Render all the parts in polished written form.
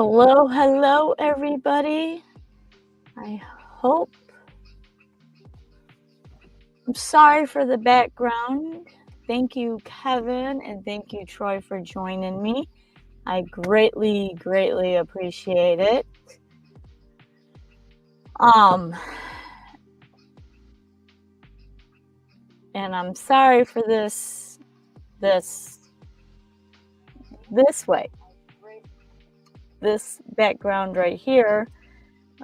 Hello, everybody. I hope. I'm sorry for the background. Thank you, Kevin, and thank you, Troy, for joining me. I greatly appreciate it. And I'm sorry for this background right here.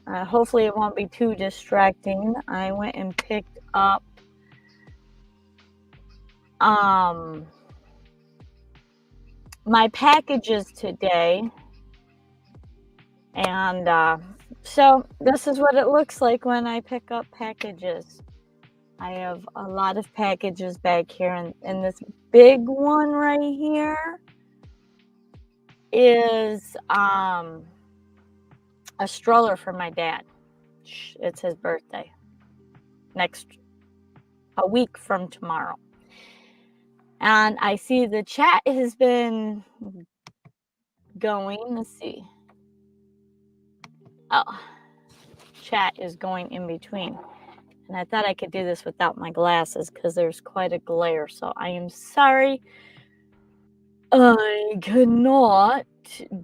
Hopefully it won't be too distracting. I went and picked up my packages today, and so this is what it looks like when I pick up packages. I have a lot of packages back here, and this big one right here is a stroller for my dad. It's his birthday a week from tomorrow. And I see the chat has been going. Let's see. Oh, chat is going in between. And I thought I could do this without my glasses because there's quite a glare. So I am sorry. I cannot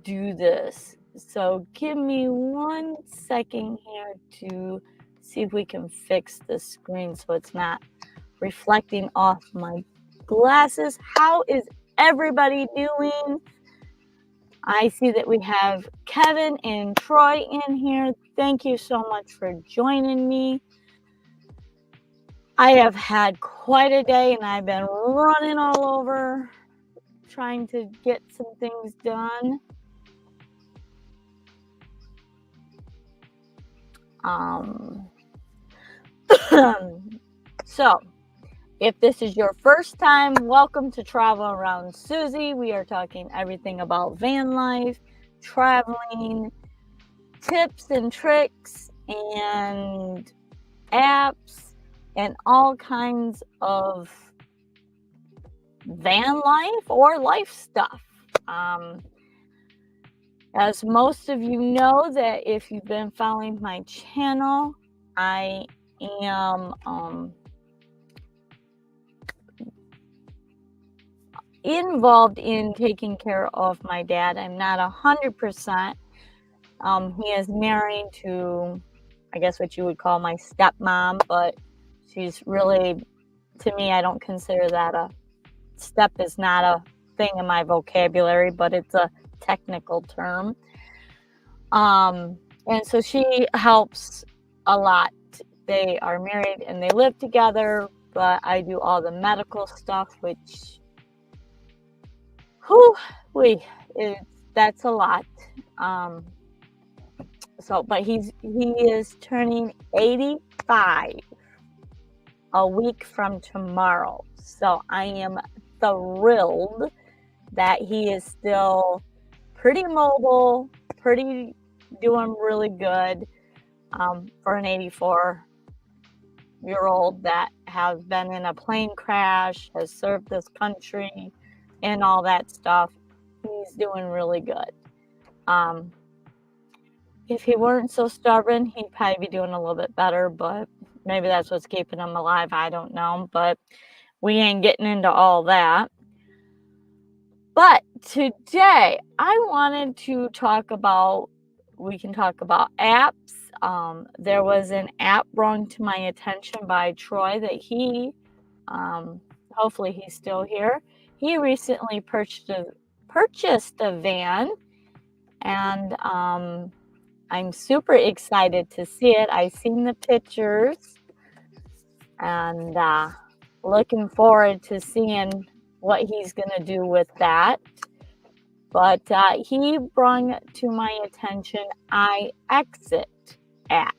do this. So give me 1 second here to see if we can fix the screen so it's not reflecting off my glasses. How is everybody doing? I see that we have Kevin and Troy in here. Thank you so much for joining me. I have had quite a day and I've been running all over trying to get some things done. So if this is your first time, welcome to Travel Around Susie. We are talking everything about van life, traveling, tips and tricks, and apps, and all kinds of van life or life stuff. As most of you know, that if you've been following my channel, I am involved in taking care of my dad. I'm not 100%. He is married to, I guess what you would call my stepmom, but she's really, to me, I don't consider that a step. Is not a thing in my vocabulary, but it's a technical term. And so she helps a lot. They are married and they live together, but I do all the medical stuff, which that's a lot. But he is turning 85 a week from tomorrow. So I am thrilled that he is still pretty mobile, doing really good for an 84-year-old that has been in a plane crash, has served this country, and all that stuff. He's doing really good. If he weren't so stubborn, he'd probably be doing a little bit better, but maybe that's what's keeping him alive. I don't know, but we ain't getting into all that. But today I wanted to we can talk about apps. There was an app brought to my attention by Troy that he, hopefully he's still here. He recently purchased a van, and I'm super excited to see it. I've seen the pictures, and looking forward to seeing what he's going to do with that. But he brought to my attention iExit app.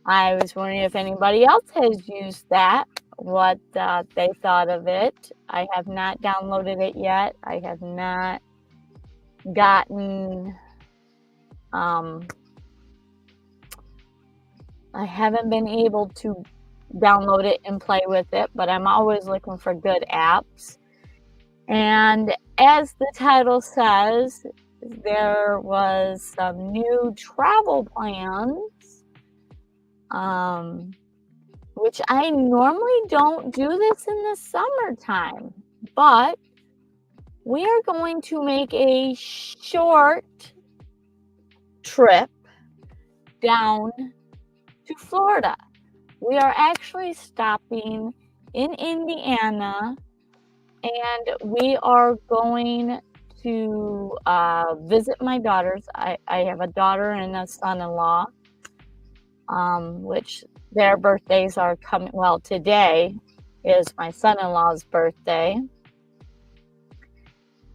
I was wondering if anybody else has used that, what they thought of it. I have not downloaded it yet. I have not gotten... I haven't been able to download it and play with it, but I'm always looking for good apps. And as the title says, there was some new travel plans, which I normally don't do this in the summertime, but we are going to make a short trip down to Florida. We are actually stopping in Indiana, and we are going to visit my daughters. I have a daughter and a son-in-law, which their birthdays are coming. Well, today is my son-in-law's birthday.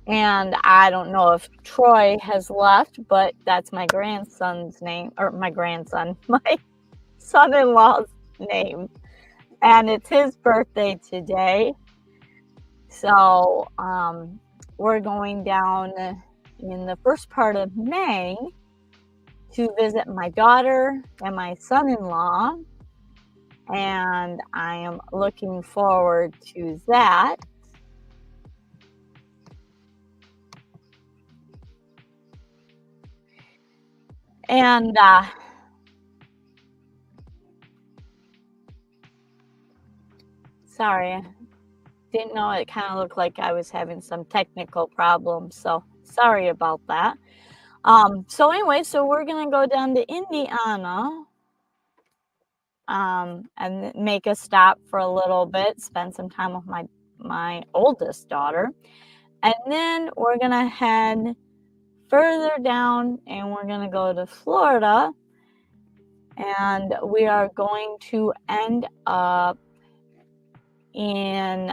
And I don't know if Troy has left, but that's my grandson's name, or my son-in-law's name. And it's his birthday today. So we're going down in the first part of May to visit my daughter and my son-in-law. And I am looking forward to that. And sorry, didn't know, it kind of looked like I was having some technical problems, so sorry about that. So anyway, so we're gonna go down to Indiana, and make a stop for a little bit, spend some time with my oldest daughter, and then we're gonna head further down and we're gonna go to Florida, and we are going to end up in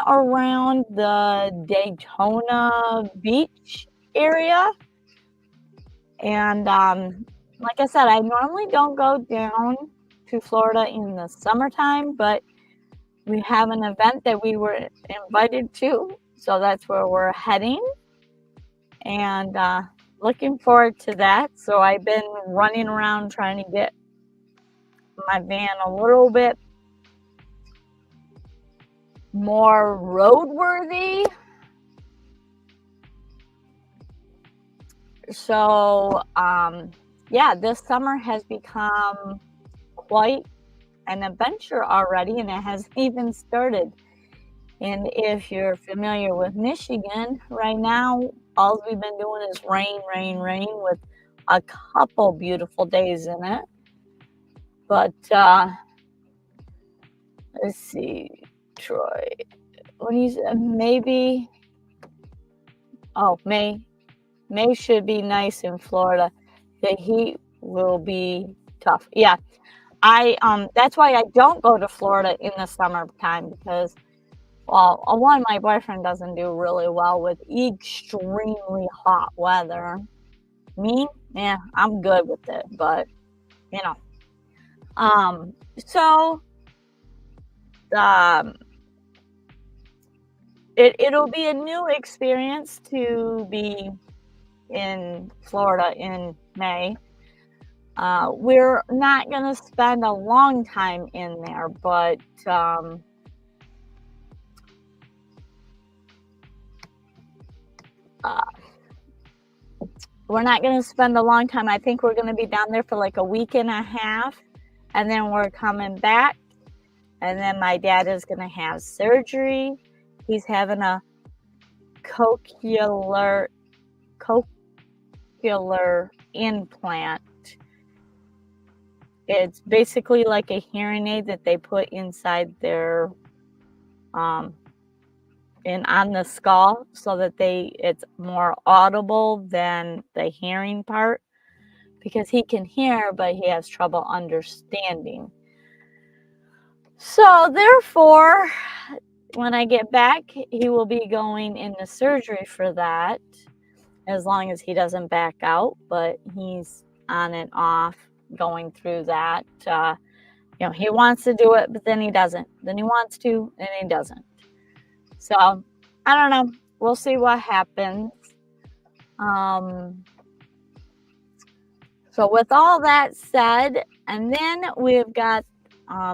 around the Daytona Beach area. And like I said, I normally don't go down to Florida in the summertime, but we have an event that we were invited to, so that's where we're heading, and looking forward to that. So I've been running around trying to get my van a little bit more roadworthy. So yeah, this summer has become quite an adventure already, and it hasn't even started. And if you're familiar with Michigan right now, all we've been doing is rain with a couple beautiful days in it. But let's see, Troy, when you said maybe, oh, May should be nice in Florida. The heat will be tough. Yeah, that's why I don't go to Florida in the summertime, because, well, one, my boyfriend doesn't do really well with extremely hot weather. Me, yeah, I'm good with it, but you know, so it'll be a new experience to be in Florida in May. We're not gonna spend a long time in there, but we're not gonna spend a long time. I think we're gonna be down there for like a week and a half, and then we're coming back. And then my dad is gonna have surgery. He's having a cochlear implant. It's basically like a hearing aid that they put inside their on the skull, so that it's more audible than the hearing part, because he can hear but he has trouble understanding. So therefore, when I get back, he will be going into surgery for that, as long as he doesn't back out, but he's on and off going through that. He wants to do it, but then he doesn't. Then he wants to, and he doesn't. So I don't know. We'll see what happens. So with all that said, and then we've got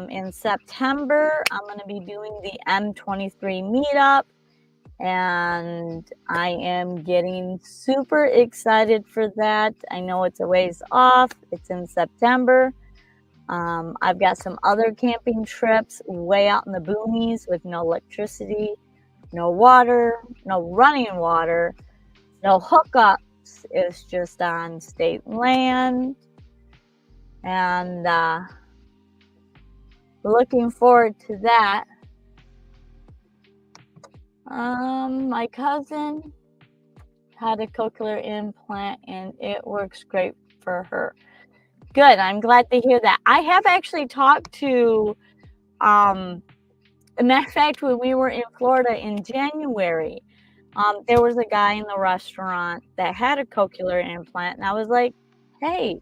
in September, I'm going to be doing the M23 meetup, and I am getting super excited for that. I know it's a ways off. It's in September. I've got some other camping trips way out in the boonies with no electricity, no water, no running water, no hookups. It's just on state land. And looking forward to that. My cousin had a cochlear implant and it works great for her. Good. I'm glad to hear that. I have actually talked to, a matter of fact, when we were in Florida in January, there was a guy in the restaurant that had a cochlear implant, and I was like, hey,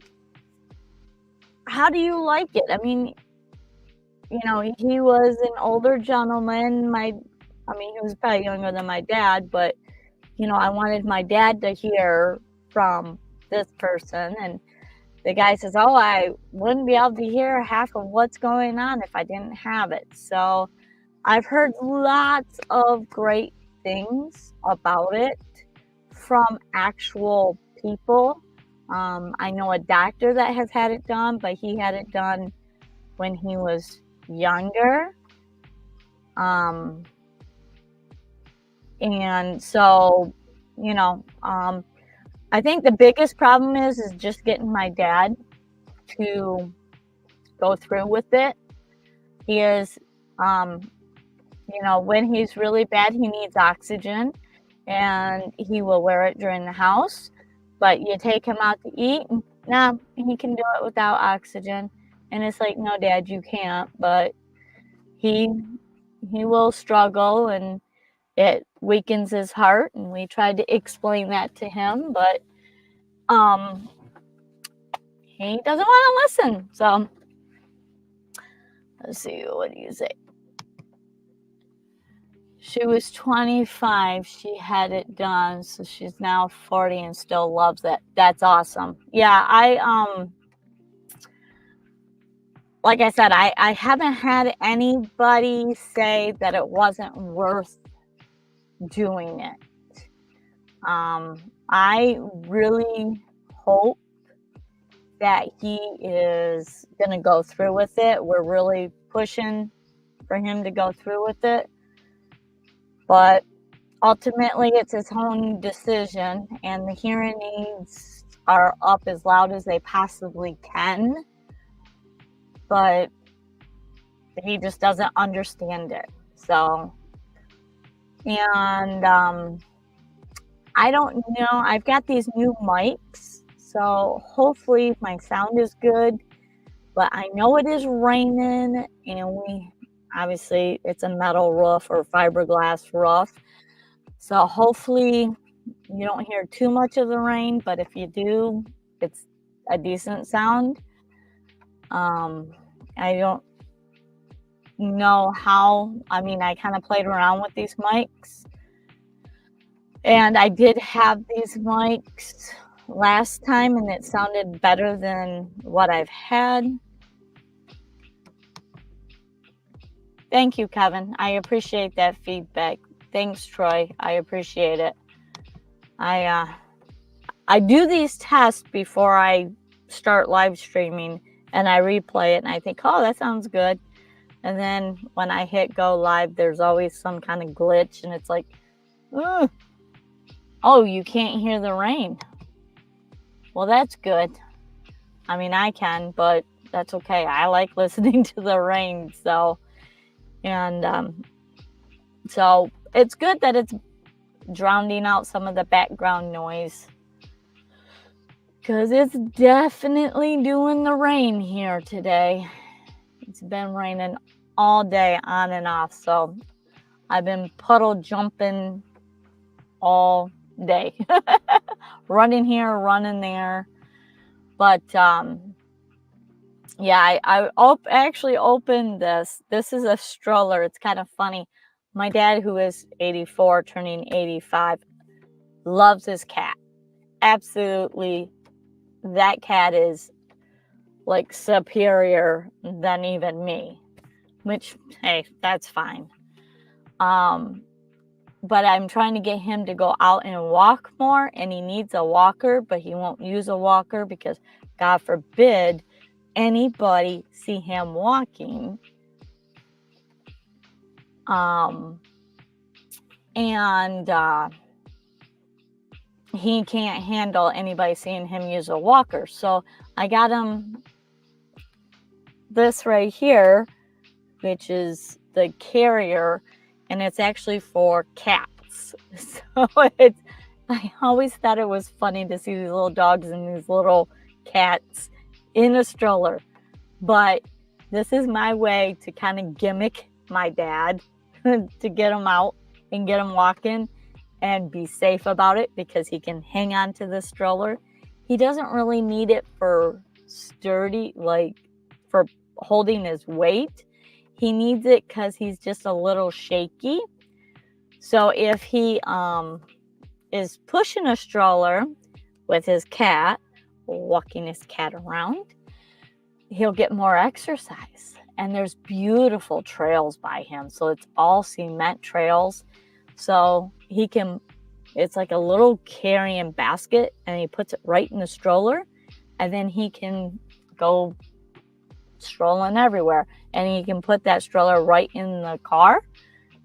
how do you like it? I mean, he was an older gentleman. He was probably younger than my dad, but, I wanted my dad to hear from this person, and the guy says, oh, I wouldn't be able to hear half of what's going on if I didn't have it. So I've heard lots of great things about it from actual people. I know a doctor that has had it done, but he had it done when he was younger. And so, I think the biggest problem is just getting my dad to go through with it. He is, when he's really bad, he needs oxygen, and he will wear it during the house. But you take him out to eat, no, he can do it without oxygen. And it's like, no, Dad, you can't. But he will struggle, and it weakens his heart. And we tried to explain that to him, but he doesn't want to listen. So let's see, what do you say? She was 25. She had it done, so she's now 40 and still loves it. That's awesome. Yeah, like I said, I haven't had anybody say that it wasn't worth doing it. I really hope that he is going to go through with it. We're really pushing for him to go through with it. But ultimately, it's his own decision, and the hearing aids are up as loud as they possibly can. But he just doesn't understand it. So, and I don't know. I've got these new mics, so hopefully my sound is good. But I know it is raining, and obviously it's a metal roof or fiberglass roof. So hopefully you don't hear too much of the rain, but if you do, it's a decent sound. I don't know how. I kind of played around with these mics, and I did have these mics last time, and it sounded better than what I've had. Thank you, Kevin. I appreciate that feedback. Thanks, Troy. I appreciate it. I do these tests before I start live streaming, and I replay it, and I think, oh, that sounds good. And then when I hit go live, there's always some kind of glitch, and it's like, oh, you can't hear the rain. Well, that's good. I can, but that's okay. I like listening to the rain. So it's good that it's drowning out some of the background noise, because it's definitely doing the rain here today. It's been raining all day on and off, so I've been puddle jumping all day. Running here, running there. But yeah, I actually opened this. This is a stroller. It's kind of funny. My dad, who is 84, turning 85, loves his cat. Absolutely. That cat is like superior than even me, which, hey, that's fine. but I'm trying to get him to go out and walk more, and he needs a walker, but he won't use a walker because God forbid anybody see him walking. And he can't handle anybody seeing him use a walker. So I got him this right here, which is the carrier, and it's actually for cats. So I always thought it was funny to see these little dogs and these little cats in a stroller. But this is my way to kind of gimmick my dad to get him out and get him walking and be safe about it, because he can hang on to the stroller. He doesn't really need it for sturdy, like for holding his weight. He needs it because he's just a little shaky. So if he is pushing a stroller with his cat, walking his cat around, he'll get more exercise. And there's beautiful trails by him. So it's all cement trails. So he can, it's like a little carrying basket, and he puts it right in the stroller, and then he can go strolling everywhere. And he can put that stroller right in the car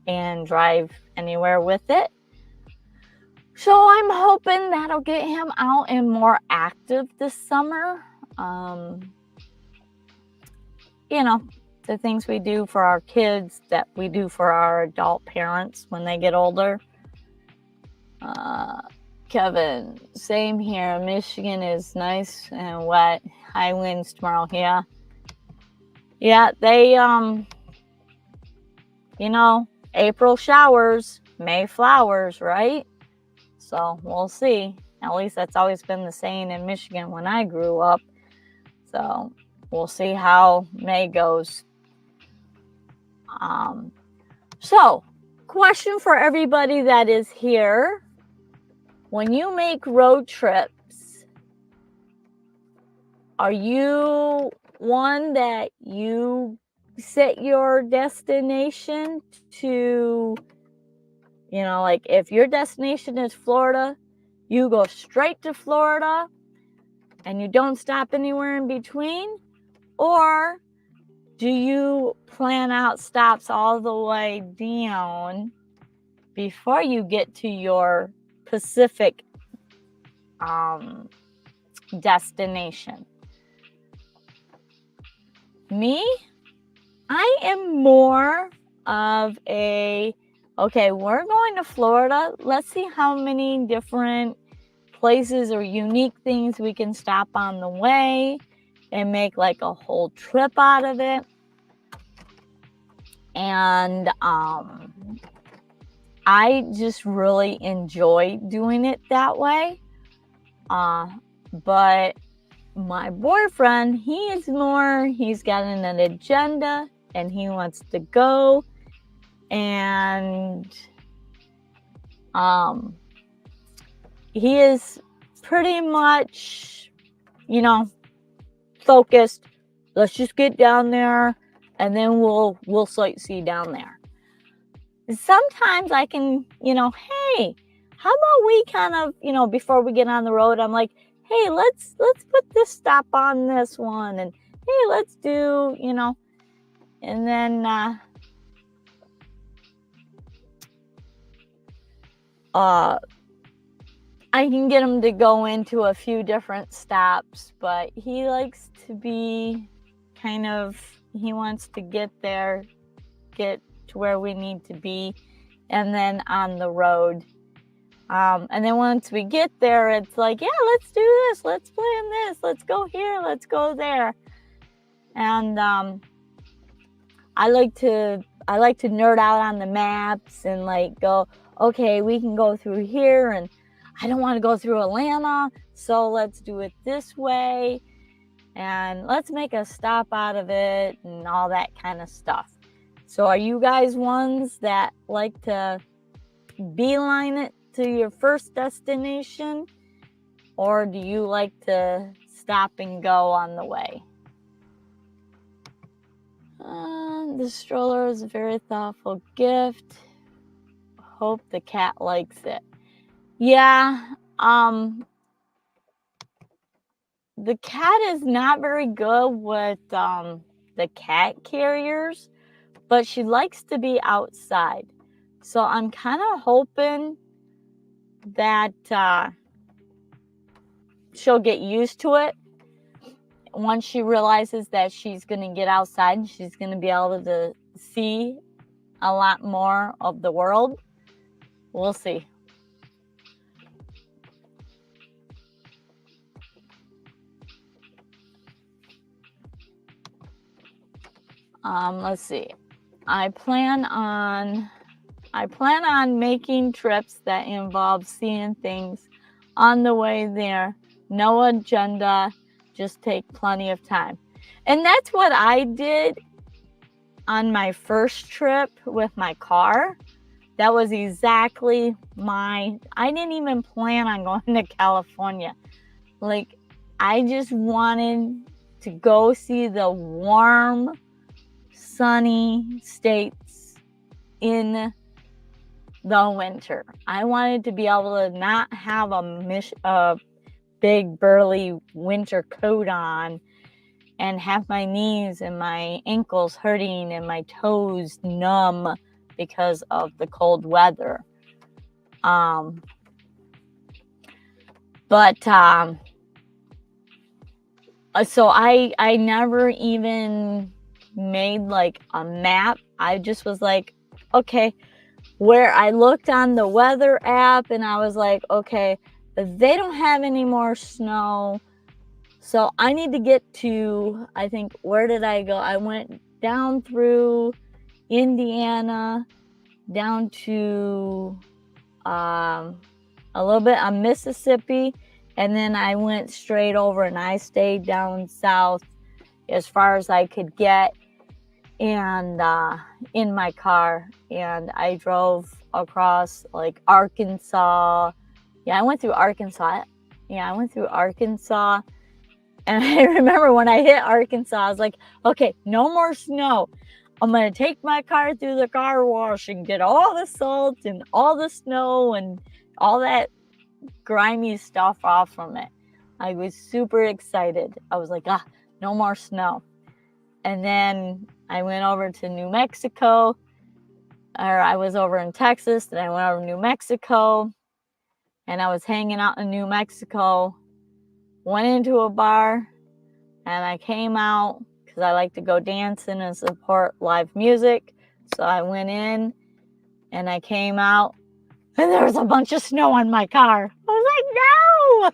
and drive anywhere with it. So I'm hoping that'll get him out and more active this summer. You know, the things we do for our kids that we do for our adult parents when they get older. Kevin, same here. Michigan is nice and wet. High winds tomorrow. Yeah, they, you know, April showers, May flowers, right? So we'll see. At least that's always been the saying in Michigan when I grew up. So we'll see how May goes. So, question for everybody that is here. When you make road trips, are you one that you set your destination to, you know, like if your destination is Florida, you go straight to Florida and you don't stop anywhere in between? Or do you plan out stops all the way down before you get to your Pacific destination? Me, I am more of a, okay, we're going to Florida. Let's see how many different places or unique things we can stop on the way and make like a whole trip out of it. And I just really enjoy doing it that way. But my boyfriend, he's got an agenda and he wants to go. And he is pretty much, you know, focused. Let's just get down there and then we'll sightsee down there. Sometimes I can, you know, hey, how about we kind of, you know, before we get on the road, I'm like, hey, let's put this stop on this one, and hey, let's do, you know, and then I can get him to go into a few different stops, but he likes to be kind of, he wants to get there, get to where we need to be, and then on the road. And then once we get there, it's like, yeah, let's do this, let's plan this, let's go here, let's go there. And I like to nerd out on the maps and like go, okay, we can go through here, and I don't want to go through Atlanta, so let's do it this way, and let's make a stop out of it and all that kind of stuff. So are you guys ones that like to beeline it to your first destination, or do you like to stop and go on the way? The stroller is a very thoughtful gift. hope the cat likes it. Yeah, the cat is not very good with the cat carriers, but she likes to be outside. So I'm kind of hoping that she'll get used to it once she realizes that she's going to get outside and she's going to be able to see a lot more of the world. We'll see. Let's see. I plan on making trips that involve seeing things on the way there. No agenda, just take plenty of time. And that's what I did on my first trip with my car. That was exactly I didn't even plan on going to California. Like, I just wanted to go see the warm, sunny states in the winter. I wanted to be able to not have a big burly winter coat on and have my knees and my ankles hurting and my toes numb because of the cold weather. So I never even made like a map. I just was like, okay, where I looked on the weather app and I was like, okay, they don't have any more snow. So I need to get to, I think, where did I go? I went down through Indiana, down to a little bit on Mississippi, and then I went straight over and I stayed down south as far as I could get, and in my car, and I drove across like Arkansas. I went through Arkansas, and I remember when I hit Arkansas, I was like, okay, no more snow. I'm gonna take my car through the car wash and get all the salt and all the snow and all that grimy stuff off from it. I was super excited. I was like, no more snow. And then I went over to New Mexico, or I was over in Texas, and I went over to New Mexico, and I was hanging out in New Mexico, went into a bar, and I came out because I like to go dancing and support live music. So I went in and I came out, and there was a bunch of snow on my car. I was like,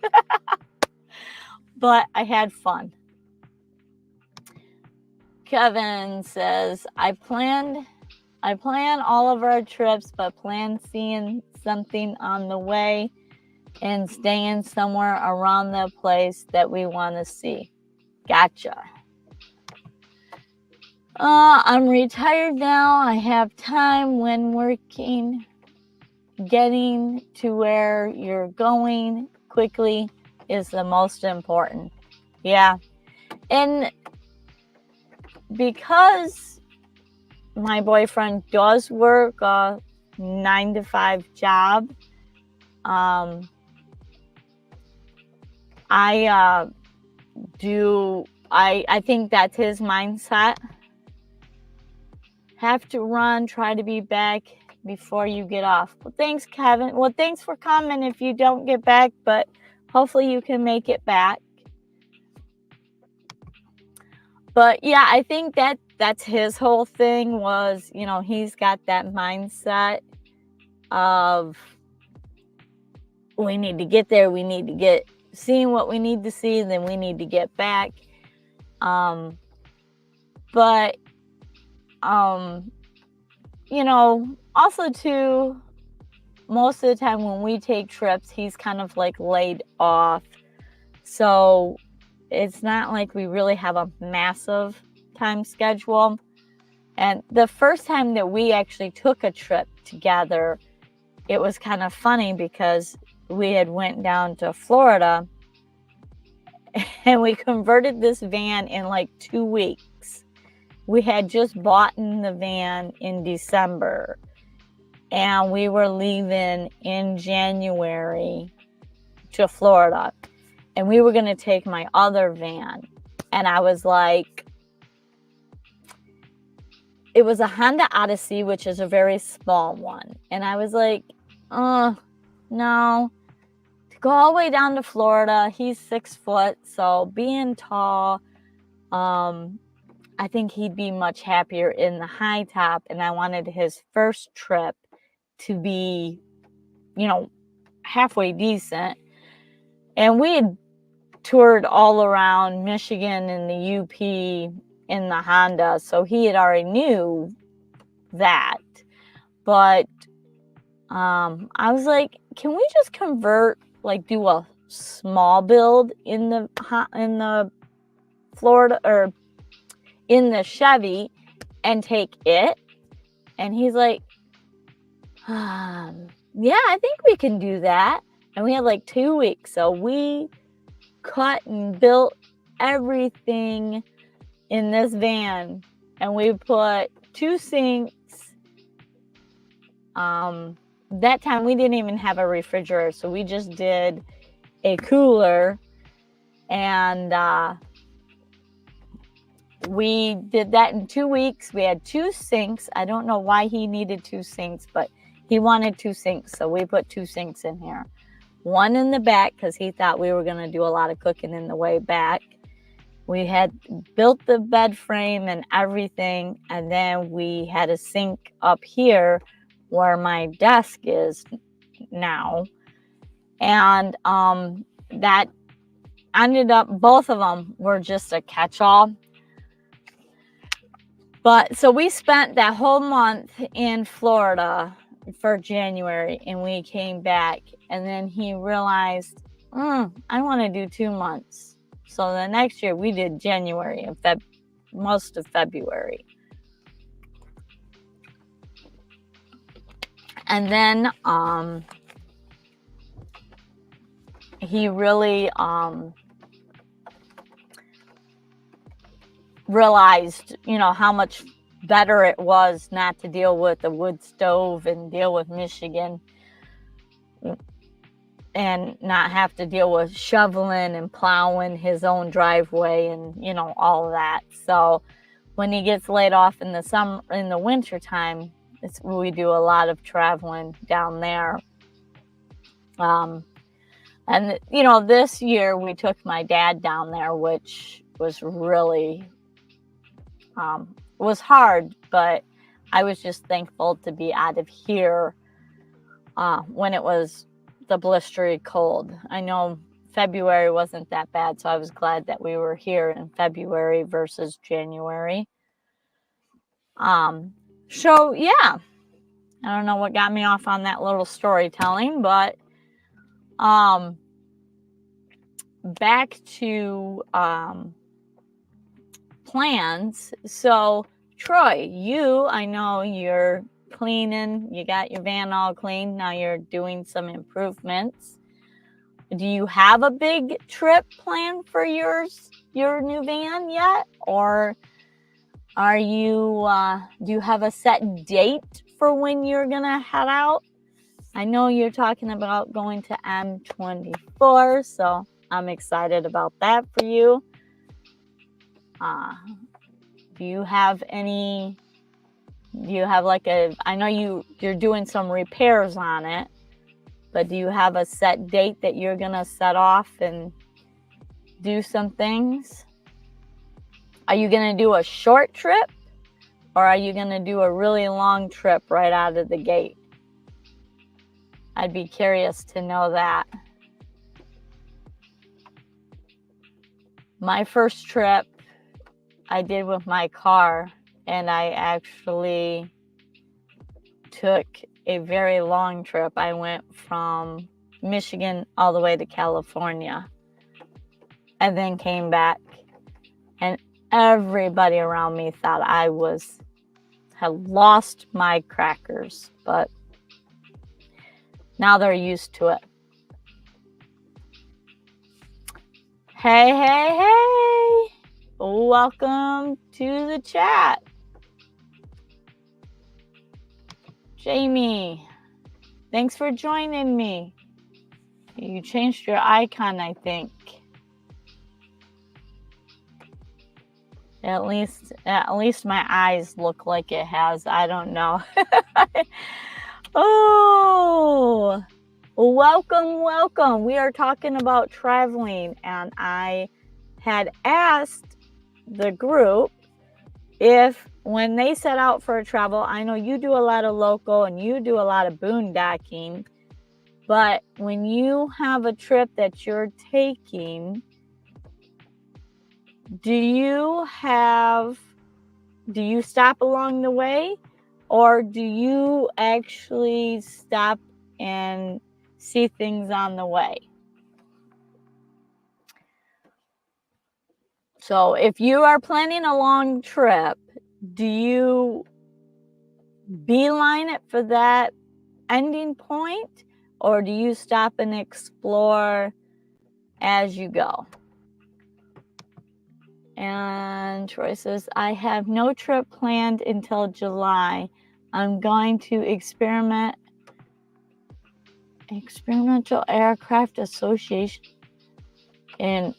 no! But I had fun. Kevin says, I plan all of our trips, but plan seeing something on the way and staying somewhere around the place that we want to see. Gotcha. I'm retired now. I have time when working. Getting to where you're going quickly is the most important. Yeah. And because my boyfriend does work a 9-to-5 job, I think that's his mindset. Have to run, try to be back before you get off. Well, thanks, Kevin. Well, thanks for coming if you don't get back, but hopefully you can make it back. But yeah, I think that's his whole thing was, he's got that mindset of we need to get there, we need to get seeing what we need to see, and then we need to get back. But also too, most of the time when we take trips, he's kind of like laid off. So it's not like we really have a massive time schedule. And the first time that we actually took a trip together, it was kind of funny because we had went down to Florida and we converted this van in like 2 weeks. We had just bought in the van in December. and we were leaving in January to Florida, and we were going to take my other van. And I was like, it was a Honda Odyssey, which is a very small one. And I was like, no, to go all the way down to Florida. He's 6 foot, so being tall, I think he'd be much happier in the high top. And I wanted his first trip to be, halfway decent. And we had toured all around Michigan and the UP in the Honda, so he had already knew that. But I was like, can we just convert, like do a small build in the Florida or in the Chevy and take it? And he's like, yeah, I think we can do that. And we had like 2 weeks, so we cut and built everything in this van, and we put 2 sinks. That time we didn't even have a refrigerator, so we just did a cooler, and we did that in 2 weeks. We had 2 sinks. I don't know why he needed 2 sinks, but he wanted 2 sinks, so we put 2 sinks in here. One in the back because he thought we were going to do a lot of cooking in the way back. We had built the bed frame and everything, and then we had a sink up here where my desk is now. And that ended up, both of them were just a catch-all. But so we spent that whole month in Florida for January, and we came back, and then he realized, I want to do 2 months. So the next year we did January and most of February. And then he really realized, how much better it was not to deal with a wood stove and deal with Michigan and not have to deal with shoveling and plowing his own driveway and, all of that. So when he gets laid off in the winter time, we do a lot of traveling down there. And, this year we took my dad down there, which was really, was hard, but I was just thankful to be out of here when it was the blistery cold. I know February wasn't that bad, so I was glad that we were here in February versus January. So yeah, I don't know what got me off on that little storytelling, but back to plans. So Troy, I know you're cleaning, you got your van all clean, now you're doing some improvements. Do you have a big trip planned for your new van yet, or are you do you have a set date for when you're gonna head out? I know you're talking about going to M24, so I'm excited about that for you. Do you have like I know you're doing some repairs on it, but do you have a set date that you're going to set off and do some things? Are you going to do a short trip, or are you going to do a really long trip right out of the gate? I'd be curious to know that. My first trip I did with my car, and I actually took a very long trip. I went from Michigan all the way to California and then came back, and everybody around me thought I had lost my crackers, but now they're used to it. Hey, welcome to the chat. Jamie, thanks for joining me. You changed your icon, I think. At least my eyes look like it has. I don't know. Oh, welcome. We are talking about traveling, and I had asked the group if when they set out for a travel, I know you do a lot of local and you do a lot of boondocking, but when you have a trip that you're taking, do you stop along the way, or do you actually stop and see things on the way? So if you are planning a long trip, do you beeline it for that ending point, or do you stop and explore as you go? And Troy says, I have no trip planned until July. I'm going to Experimental Aircraft Association in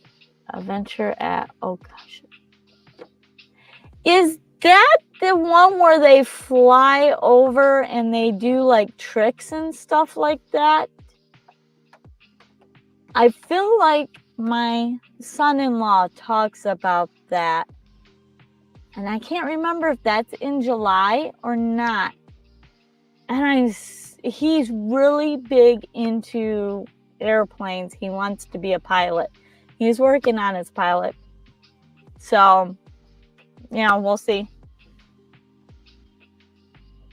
a venture at, oh gosh. Is that the one where they fly over and they do like tricks and stuff like that? I feel like my son-in-law talks about that. And I can't remember if that's in July or not. And he's really big into airplanes. He wants to be a pilot. He's working on his pilot. So, we'll see.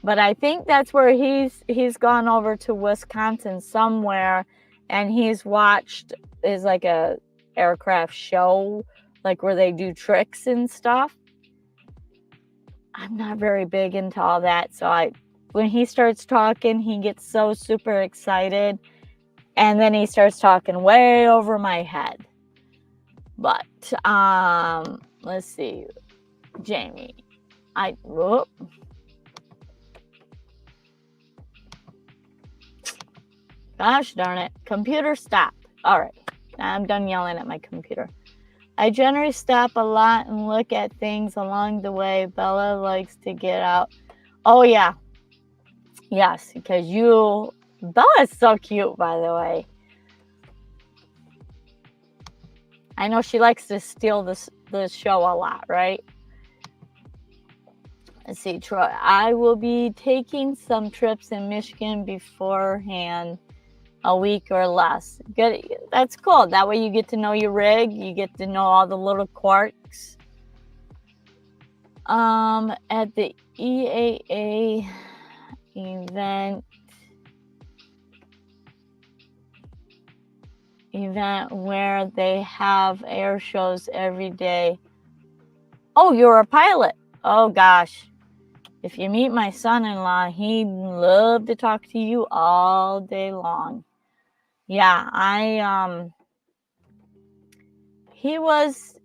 But I think that's where he's gone over to Wisconsin somewhere, and he's watched is like a aircraft show, like where they do tricks and stuff. I'm not very big into all that, so when he starts talking, he gets so super excited, and then he starts talking way over my head. But let's see, Jamie, gosh darn it, computer stop. All right, I'm done yelling at my computer. I generally stop a lot and look at things along the way. Bella likes to get out. Oh yeah. Yes, because Bella's so cute, by the way. I know she likes to steal the show a lot, right? Let's see, Troy. I will be taking some trips in Michigan beforehand, a week or less. Good. That's cool. That way you get to know your rig. You get to know all the little quirks. At the EAA event where they have air shows every day. Oh, you're a pilot. Oh gosh. If you meet my son-in-law, he'd love to talk to you all day long. Yeah, he was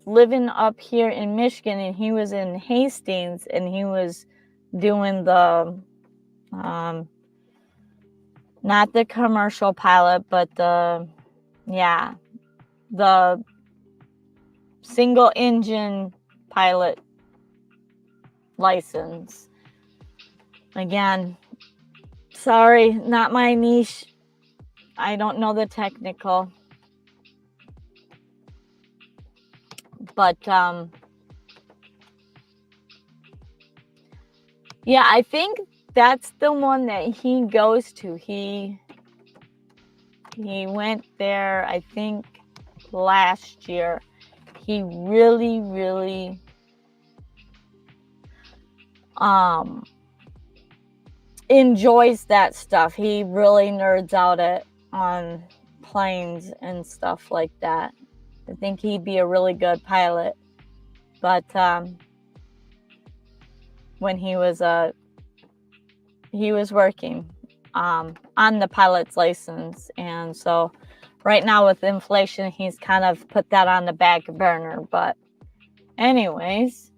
living up here in Michigan, and he was in Hastings, and he was doing the not the commercial pilot, but the single engine pilot license. Again, sorry, not my niche. I don't know the technical. But yeah, I think that's the one that he goes to. He went there, I think, last year. He really, really enjoys that stuff. He really nerds out on planes and stuff like that. I think he'd be a really good pilot. But when he was working on the pilot's license, and so right now with inflation, he's kind of put that on the back burner. But anyways,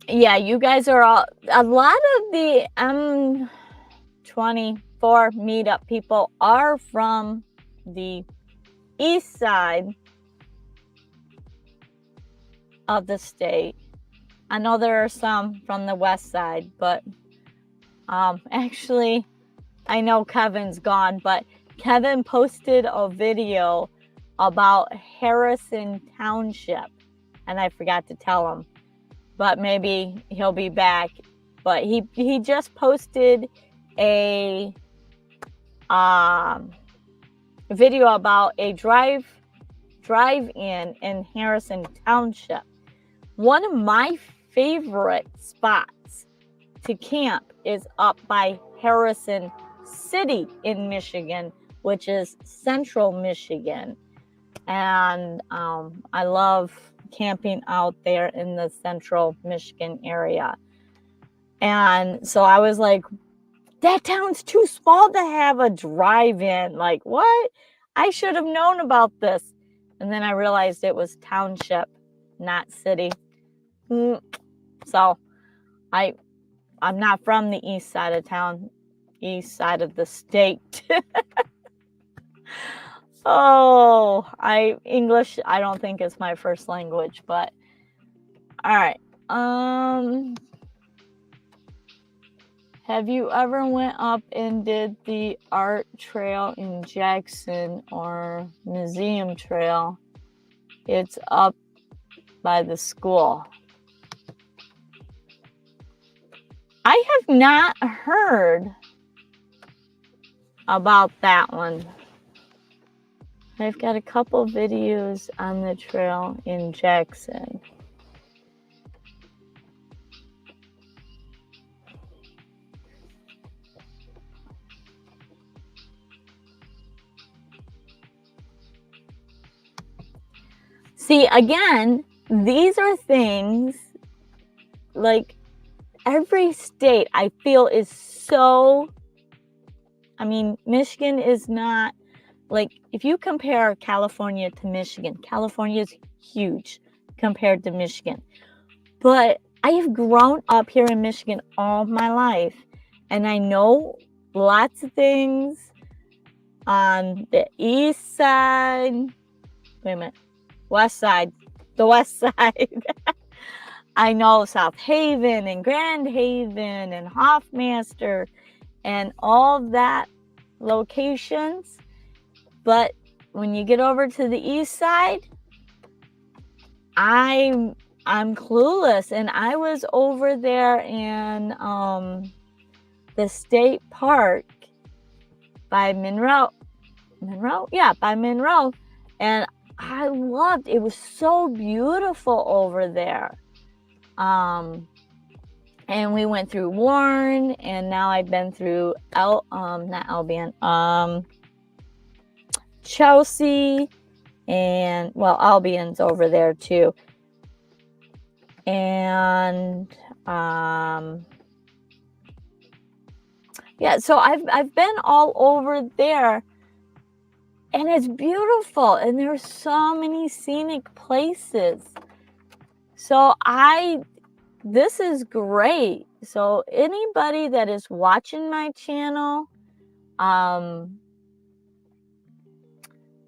yeah, you guys are all, a lot of the M24 meetup people are from the east side of the state. I know there are some from the west side, but actually, I know Kevin's gone, but Kevin posted a video about Harrison Township, and I forgot to tell him, but maybe he'll be back. But he just posted a video about a drive-in in Harrison Township. One of my favorite spots to camp is up by Harrison City in Michigan, which is central Michigan. And I love camping out there in the central Michigan area. And so I was like, that town's too small to have a drive-in. Like, what? I should have known about this. And then I realized it was township, not city. So I'm not from the east side of town, east side of the state. English, I don't think is my first language, but all right. Have you ever went up and did the art trail in Jackson or museum trail? It's up by the school. I have not heard about that one. I've got a couple videos on the trail in Jackson. See, again, these are things like every state I feel is so, I mean, Michigan is not, like, if you compare California to Michigan, California is huge compared to Michigan. But I have grown up here in Michigan all my life, and I know lots of things on the east side. Wait a minute. West side. The west side. I know South Haven and Grand Haven and Hoffmaster and all that locations. But when you get over to the east side, I'm clueless. And I was over there in the state park by Monroe. Yeah, by Monroe. And I loved it. It was so beautiful over there. And we went through Warren, and now I've been through not Albion, Chelsea, and well, Albion's over there too. And yeah, so I've been all over there, and it's beautiful, and there's so many scenic places. So this is great. So anybody that is watching my channel,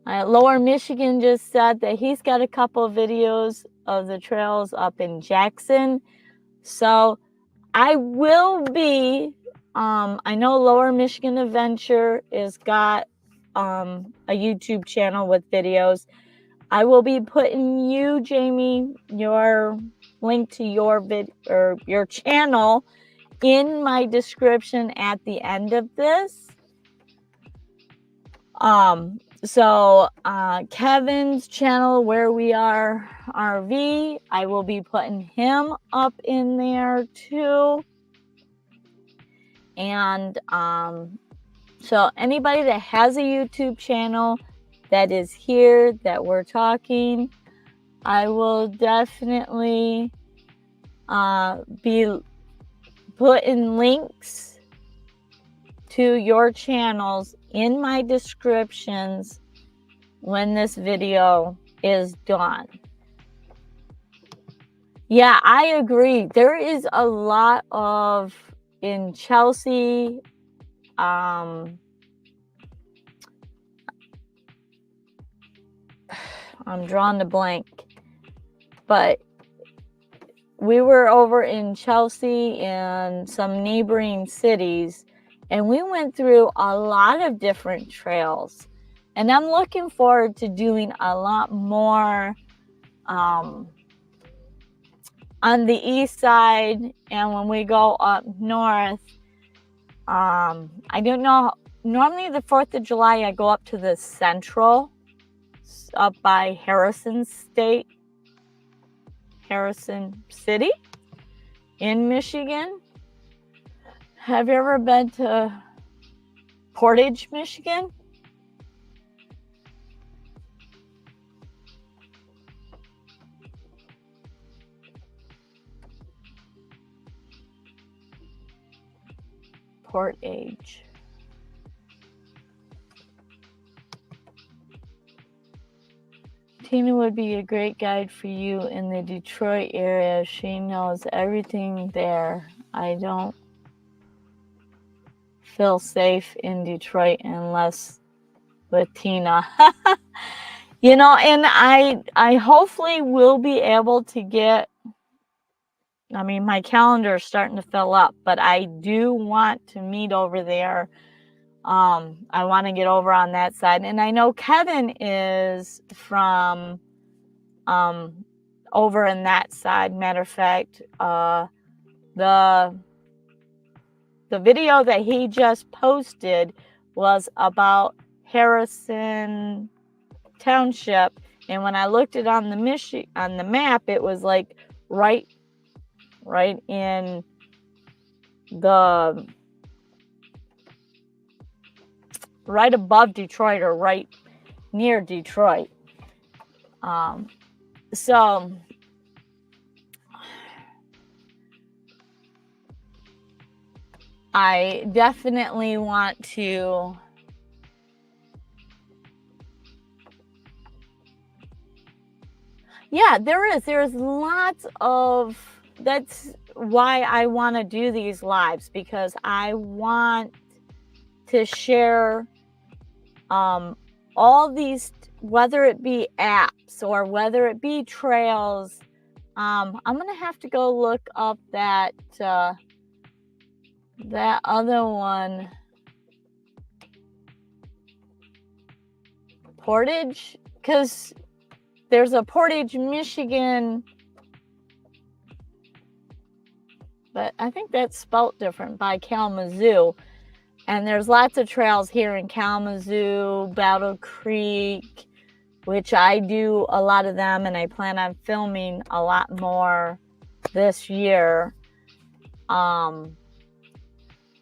Lower Michigan just said that he's got a couple of videos of the trails up in Jackson. So I will be, I know Lower Michigan Adventure is got a YouTube channel with videos. I will be putting you, Jamie, your link to your your channel in my description at the end of this. So Kevin's channel, Where We Are RV, I will be putting him up in there too. And so anybody that has a YouTube channel that is here that we're talking, I will definitely be putting links to your channels in my descriptions when this video is done. Yeah, I agree. There is a lot of in Chelsea. I'm drawing the blank, but we were over in Chelsea and some neighboring cities, and we went through a lot of different trails. And I'm looking forward to doing a lot more on the east side. And when we go up north, I don't know. Normally, the 4th of July, I go up to the central, up by Harrison City in Michigan. Have you ever been to Portage, Michigan? Portage. Tina would be a great guide for you in the Detroit area. She knows everything there. I don't feel safe in Detroit unless with Tina. You know, and I hopefully will be able to get, I mean, my calendar is starting to fill up, but I do want to meet over there. I want to get over on that side. And I know Kevin is from over in that side. Matter of fact, the video that he just posted was about Harrison Township, and when I looked it on the map, it was like right in the right above Detroit or right near Detroit. So I definitely want to there's lots of, that's why I want to do these lives, because I want to share all these, whether it be apps or whether it be trails. I'm gonna have to go look up that other one, Portage, because there's a Portage, Michigan, but I think that's spelt different, by Kalamazoo. And there's lots of trails here in Kalamazoo, Battle Creek, which I do a lot of them, and I plan on filming a lot more this year. But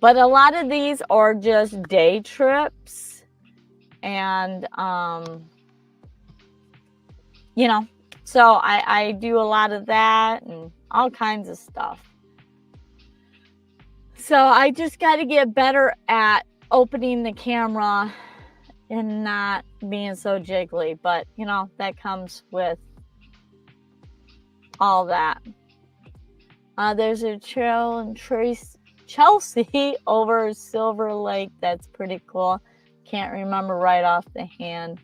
a lot of these are just day trips, and you know, so I do a lot of that and all kinds of stuff. So I just got to get better at opening the camera and not being so jiggly, but you know, that comes with all that. There's a trail in Chelsea over Silver Lake. That's pretty cool. Can't remember right off the hand.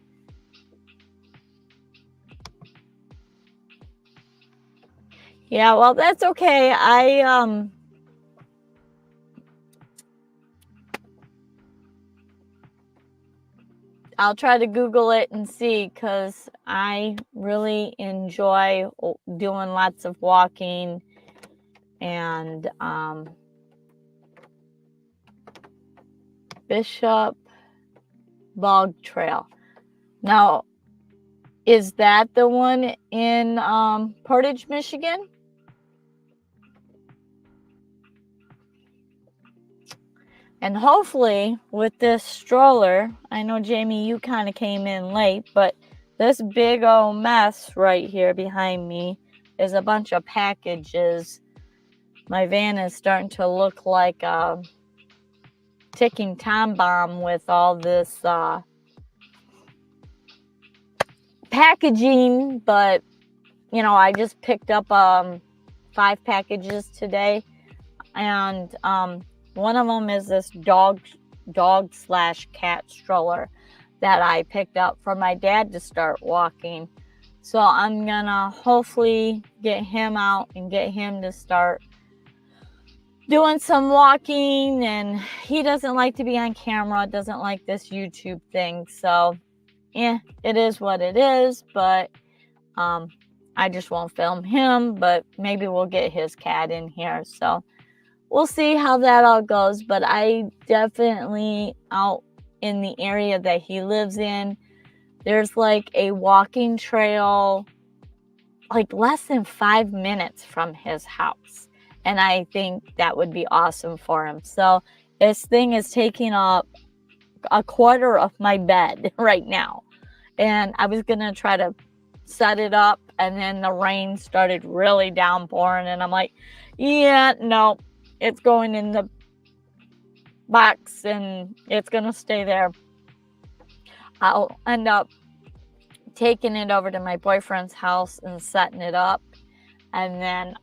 Yeah, well, that's okay. I'll try to Google it and see, because I really enjoy doing lots of walking and Bishop Bog Trail. Now, is that the one in Portage, Michigan? And hopefully with this stroller, I know Jamie, you kind of came in late, but this big old mess right here behind me is a bunch of packages. My van is starting to look like a ticking time bomb with all this packaging, but you know, I just picked up 5 packages today, and one of them is this dog/cat stroller that I picked up for my dad to start walking. So I'm gonna hopefully get him out and get him to start doing some walking, and he doesn't like to be on camera, doesn't like this YouTube thing. So yeah, it is what it is, but I just won't film him, but maybe we'll get his cat in here. So we'll see how that all goes. But I definitely, out in the area that he lives in, there's like a walking trail like less than 5 minutes from his house. And I think that would be awesome for him. So this thing is taking up a quarter of my bed right now. And I was going to try to set it up, and then the rain started really downpouring, and I'm like, yeah, no, it's going in the box and it's going to stay there. I'll end up taking it over to my boyfriend's house and setting it up, and then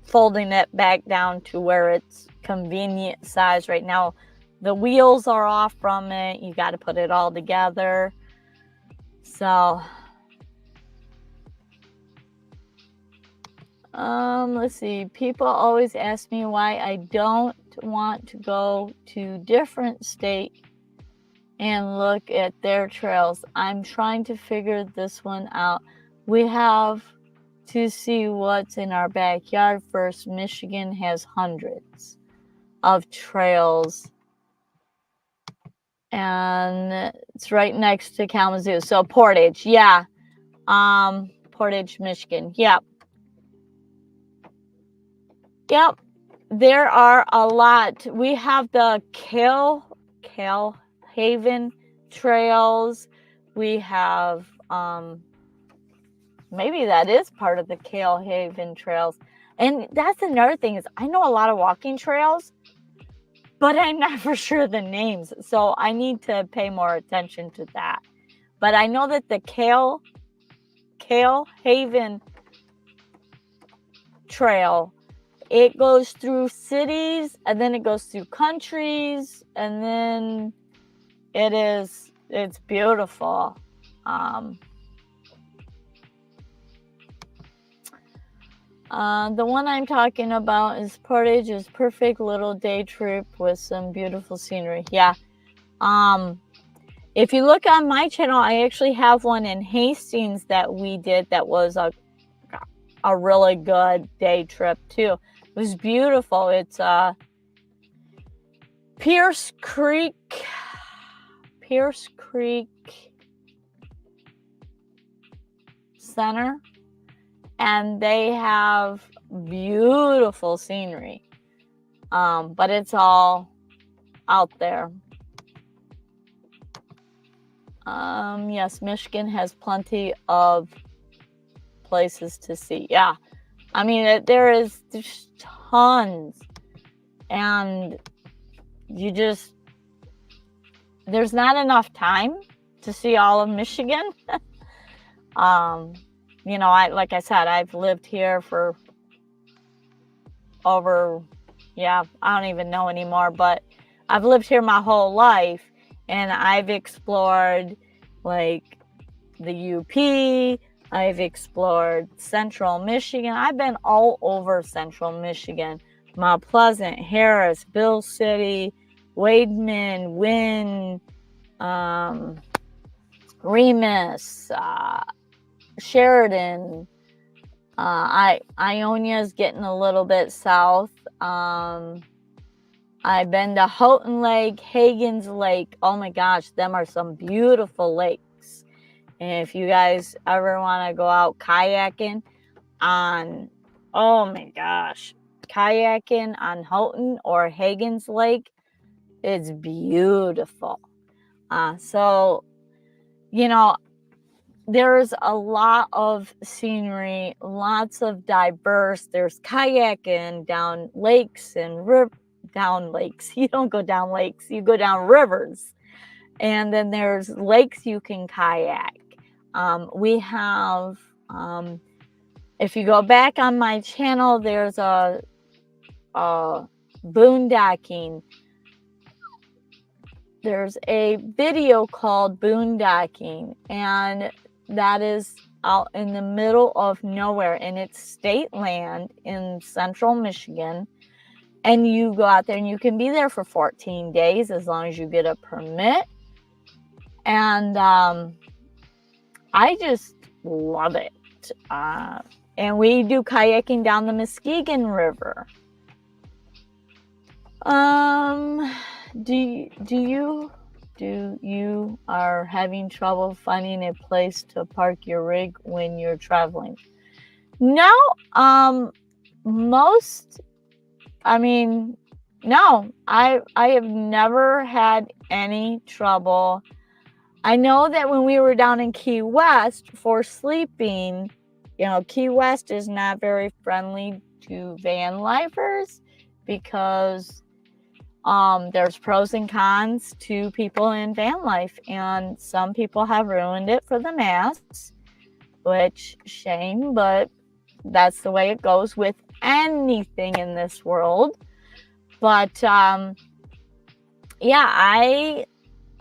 folding it back down to where it's convenient size. Right now the wheels are off from it, you got to put it all together. So let's see, people always ask me why I don't want to go to different states and look at their trails. I'm trying to figure this one out. We have to see what's in our backyard first. Michigan has hundreds of trails, and it's right next to Kalamazoo. So Portage, yeah. Portage, Michigan. Yep. There are a lot. We have the Haven trails. We have maybe that is part of the Haven trails. And that's another thing, is I know a lot of walking trails, but I'm not for sure the names. So I need to pay more attention to that. But I know that the Haven trail, it goes through cities, and then it goes through countries, and then it's beautiful. The one I'm talking about is Portage, is perfect little day trip with some beautiful scenery. Yeah. If you look on my channel, I actually have one in Hastings that we did that was a really good day trip too. It was beautiful. It's Pierce Creek Center, and they have beautiful scenery. But it's all out there. Yes, Michigan has plenty of places to see. Yeah, I mean, there's tons, and there's not enough time to see all of Michigan. Like I said, I've lived here for over, I don't even know anymore, but I've lived here my whole life, and I've explored like the UP, I've explored Central Michigan. I've been all over Central Michigan. Mount Pleasant, Harris, Bill City, Wademan, Wynn, Remus, Sheridan. Ionia's getting a little bit south. I've been to Houghton Lake, Hagen's Lake. Oh my gosh, them are some beautiful lakes. And if you guys ever want to go out kayaking on Houghton or Hagen's Lake, it's beautiful. So there's a lot of scenery, lots of diverse. There's kayaking down lakes and down lakes. You don't go down lakes, you go down rivers. And then there's lakes you can kayak. We have if you go back on my channel, there's a boondocking. There's a video called Boondocking, and that is out in the middle of nowhere, and it's state land in central Michigan. And you go out there and you can be there for 14 days as long as you get a permit. And I just love it. And we do kayaking down the Muskegon River. Do you are having trouble finding a place to park your rig when you're traveling? No, no, I have never had any trouble. I know that when we were down in Key West for sleeping, Key West is not very friendly to van lifers because there's pros and cons to people in van life, and some people have ruined it for the masks, which shame, but that's the way it goes with anything in this world. But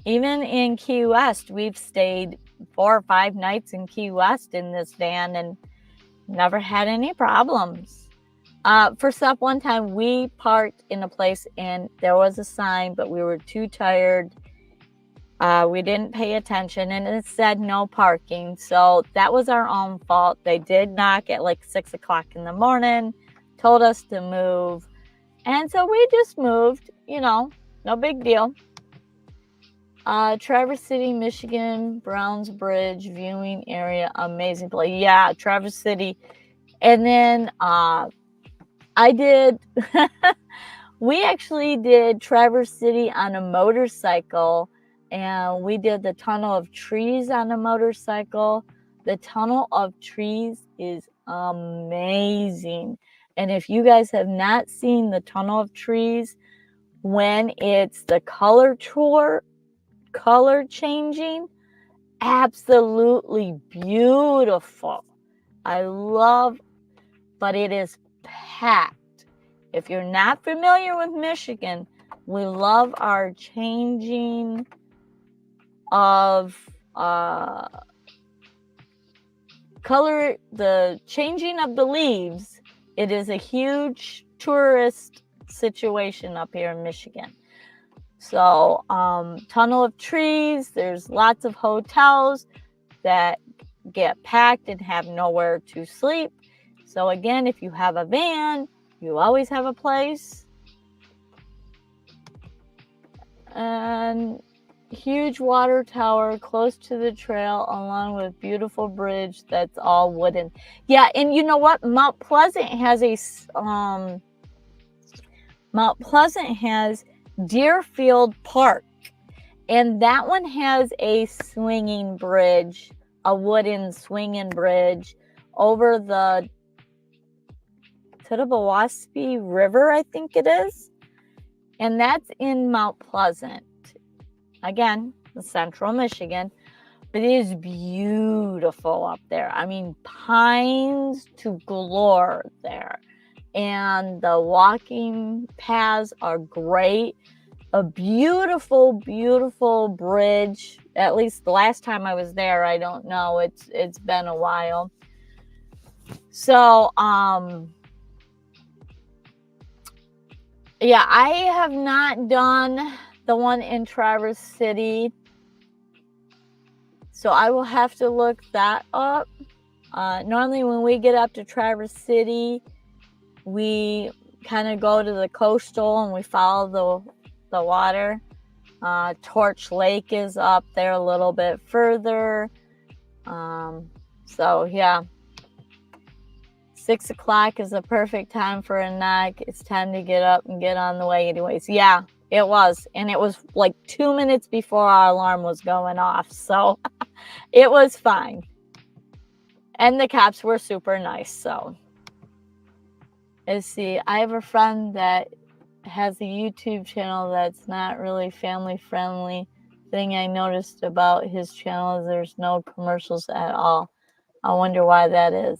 even in Key West, we've stayed 4 or 5 nights in Key West in this van and never had any problems. First up, one time we parked in a place and there was a sign, but we were too tired. We didn't pay attention and it said no parking. So that was our own fault. They did knock at like 6 o'clock in the morning, told us to move. And so we just moved, no big deal. Traverse City, Michigan, Browns Bridge viewing area, amazing place. Yeah, Traverse City. And then we actually did Traverse City on a motorcycle, and we did the Tunnel of Trees on a motorcycle. The Tunnel of Trees is amazing. And if you guys have not seen the Tunnel of Trees, when it's the color changing, absolutely beautiful. But it is packed. If you're not familiar with Michigan, we love our changing of color, the changing of the leaves. It is a huge tourist situation up here in Michigan. So, Tunnel of Trees, there's lots of hotels that get packed and have nowhere to sleep. So again, if you have a van, you always have a place. And huge water tower close to the trail along with beautiful bridge that's all wooden. Yeah, and you know what? Mount Pleasant has Deerfield Park, and that one has a swinging bridge, a wooden swinging bridge over the Tittabawassee River, I think it is, and that's in Mount Pleasant. Again, the central Michigan, but it is beautiful up there. I mean, pines to galore there. And the walking paths are great. A beautiful, beautiful bridge. At least the last time I was there, I don't know. It's been a while. So, yeah, I have not done the one in Traverse City. So I will have to look that up. Normally when we get up to Traverse City, we kind of go to the coastal and we follow the water. Torch Lake is up there a little bit further. So yeah, 6 o'clock is the perfect time for a knock. It's time to get up and get on the way anyways. Yeah, it was. And it was like 2 minutes before our alarm was going off. So it was fine. And the cops were super nice. So let's see. I have a friend that has a YouTube channel that's not really family friendly. Thing I noticed about his channel is there's no commercials at all. I wonder why that is.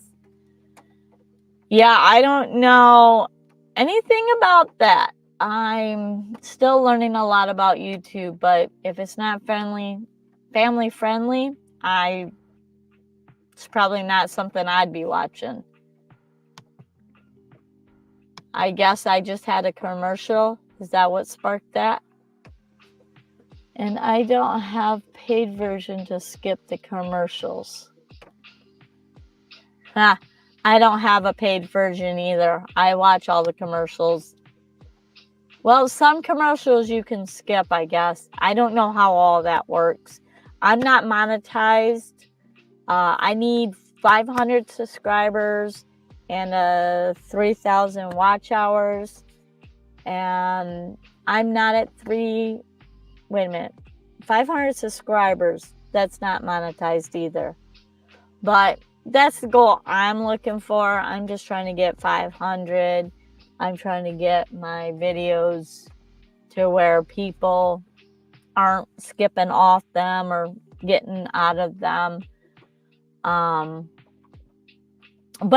Yeah, I don't know anything about that. I'm still learning a lot about YouTube, but if it's not family friendly, it's probably not something I'd be watching. I guess I just had a commercial. Is that what sparked that? And I don't have paid version to skip the commercials. Ha, I don't have a paid version either. I watch all the commercials. Well, some commercials you can skip, I guess. I don't know how all that works. I'm not monetized. I need 500 subscribers and 3,000 watch hours. And I'm not at wait a minute, 500 subscribers. That's not monetized either. But that's the goal I'm looking for. I'm just trying to get 500. I'm trying to get my videos to where people aren't skipping off them or getting out of them. But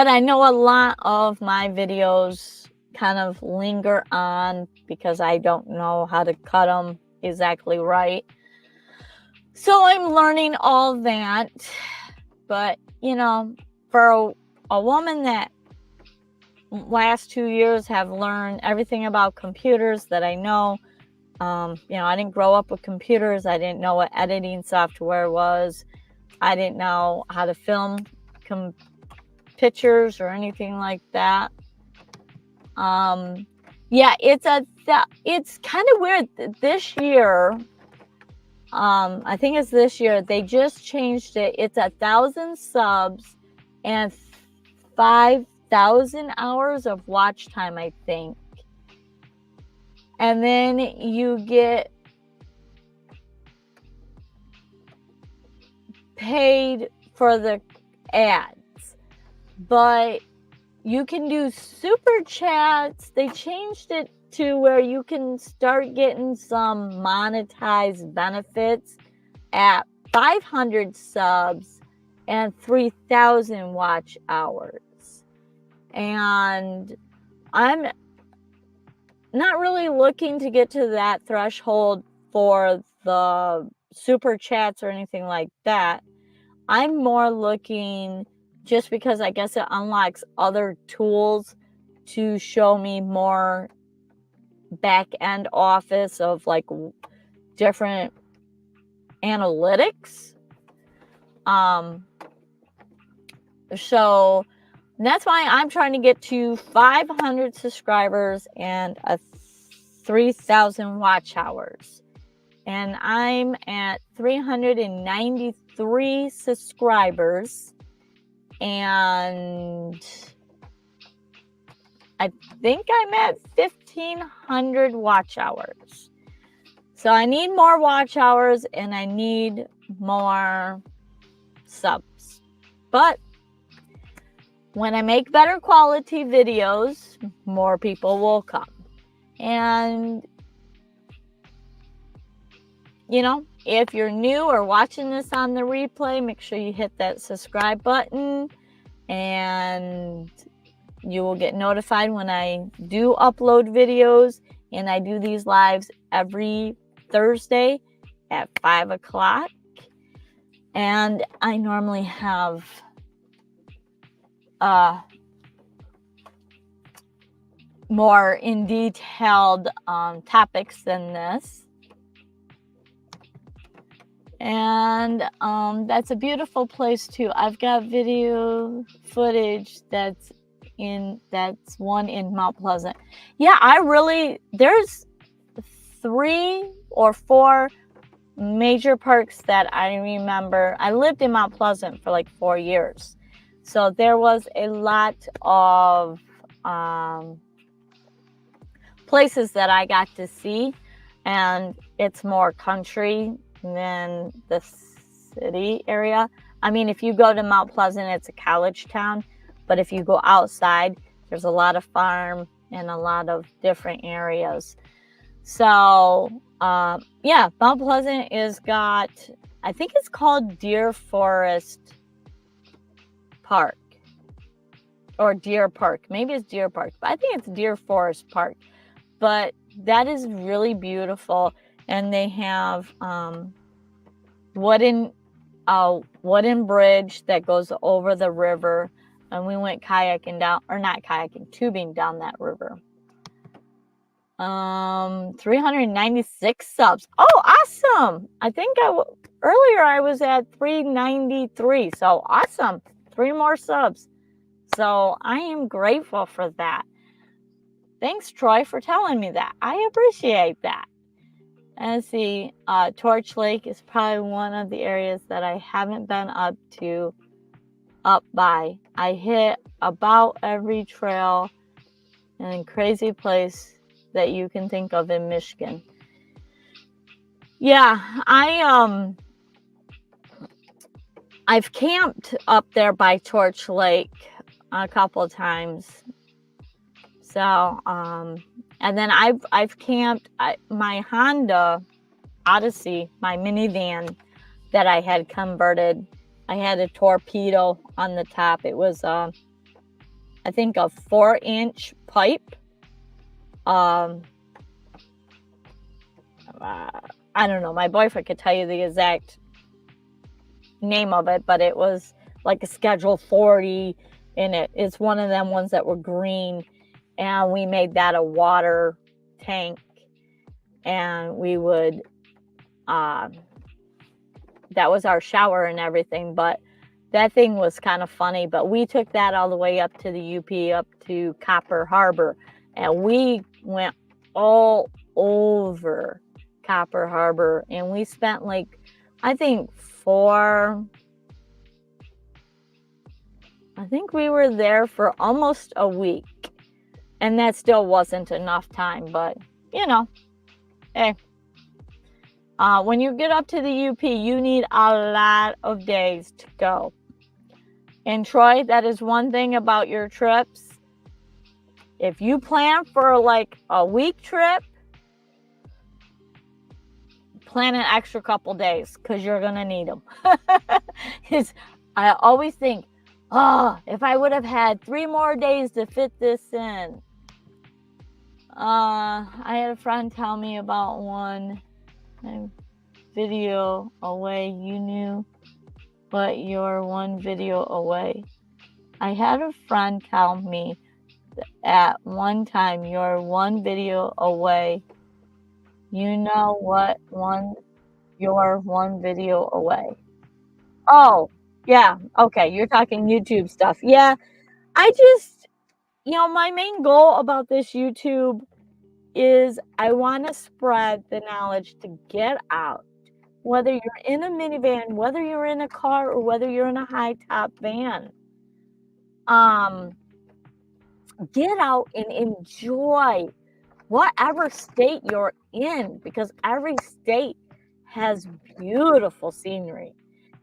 I know a lot of my videos kind of linger on because I don't know how to cut them exactly right. So I'm learning all that. But, you know, for a woman that last 2 years have learned everything about computers that I know, you know, I didn't grow up with computers. I didn't know what editing software was. I didn't know how to film pictures or anything like that. Yeah, it's kind of weird this year. I think it's this year. They just changed it. It's 1,000 subs and 5,000 hours of watch time, I think. And then you get paid for the ads. But you can do super chats. They changed it to where you can start getting some monetized benefits at 500 subs and 3,000 watch hours. And I'm not really looking to get to that threshold for the super chats or anything like that. I'm more looking, just because I guess it unlocks other tools to show me more back end office of like different analytics. So that's why I'm trying to get to 500 subscribers and 3,000 watch hours. And I'm at 393 subscribers. And I think I'm at 1,500 watch hours. So I need more watch hours and I need more subs. But when I make better quality videos, more people will come. And, you know, if you're new or watching this on the replay, make sure you hit that subscribe button and you will get notified when I do upload videos. And I do these lives every Thursday at 5 o'clock. And I normally have more in detailed topics than this. And that's a beautiful place too. I've got video footage that's one in Mount Pleasant. Yeah, there's 3 or 4 major parks that I remember. I lived in Mount Pleasant for like 4 years. So there was a lot of places that I got to see, and it's more country than the city area. I mean, if you go to Mount Pleasant, it's a college town, but if you go outside, there's a lot of farm and a lot of different areas. So, yeah, Mount Pleasant I think it's called Deer Forest Park. or Deer Park. Maybe it's Deer Park, but I think it's Deer Forest Park. But that is really beautiful, and they have wooden bridge that goes over the river, and we went kayaking down, or not kayaking, tubing down that river. 396 subs. Oh, awesome. I think earlier I was at 393, so awesome. 3 more subs. So I am grateful for that. Thanks, Troy, for telling me that. I appreciate that. And let's see, Torch Lake is probably one of the areas that I haven't been up by. I hit about every trail and crazy place that you can think of in Michigan. Yeah, I've camped up there by Torch Lake a couple of times. So, and then I've camped my Honda Odyssey, my minivan that I had converted. I had a torpedo on the top. It was I think a 4-inch pipe. I don't know. My boyfriend could tell you the exact name of it, but it was like a Schedule 40 in it. It's one of them ones that were green, and we made that a water tank, and we would that was our shower and everything. But that thing was kind of funny. But we took that all the way up to the UP, up to Copper Harbor, and we went all over Copper Harbor, and we spent like, I think we were there for almost a week, and that still wasn't enough time. But you know, hey, when you get up to the UP, you need a lot of days to go. And Troy, that is one thing about your trips. If you plan for like a week trip, plan an extra couple days, because you're going to need them. I always think, if I would have had 3 more days to fit this in. I had a friend tell me about one video away. You knew, but you're one video away. I had a friend tell me at one time, you're one video away. You know what? You're one video away. Oh, yeah. Okay. You're talking YouTube stuff. Yeah. I just, my main goal about this YouTube is I want to spread the knowledge to get out. Whether you're in a minivan, whether you're in a car, or whether you're in a high top van, get out and enjoy whatever state you're in, because every state has beautiful scenery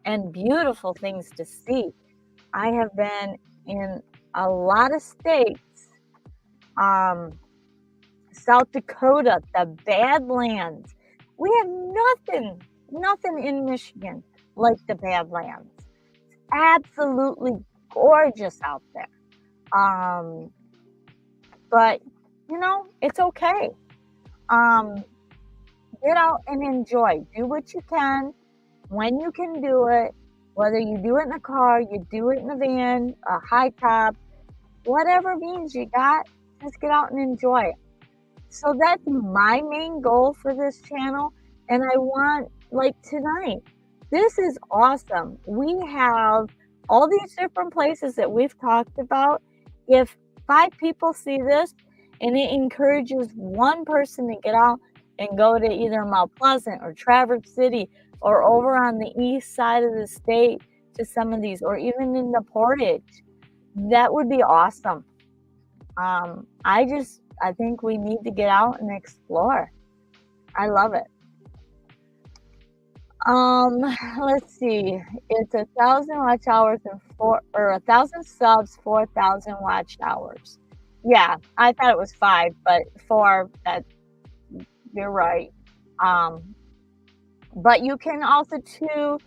and beautiful things to see. I have been in a lot of states. South Dakota, the Badlands. We have nothing in Michigan like the Badlands. It's absolutely gorgeous out there. But it's okay. Get out and enjoy. Do what you can when you can do it. Whether you do it in a car, you do it in a van, a high top, whatever means you got, just get out and enjoy it. So that's my main goal for this channel. And I want, like tonight, this is awesome. We have all these different places that we've talked about. If 5 people see this and it encourages one person to get out and go to either Mount Pleasant or Traverse City or over on the east side of the state to some of these, or even in the Portage, that would be awesome. I think we need to get out and explore. I love it. Let's see. It's 1,000 watch hours and 1,000 subs, 4,000 watch hours. Yeah, I thought it was 5, but 4. That you're right. But you can also too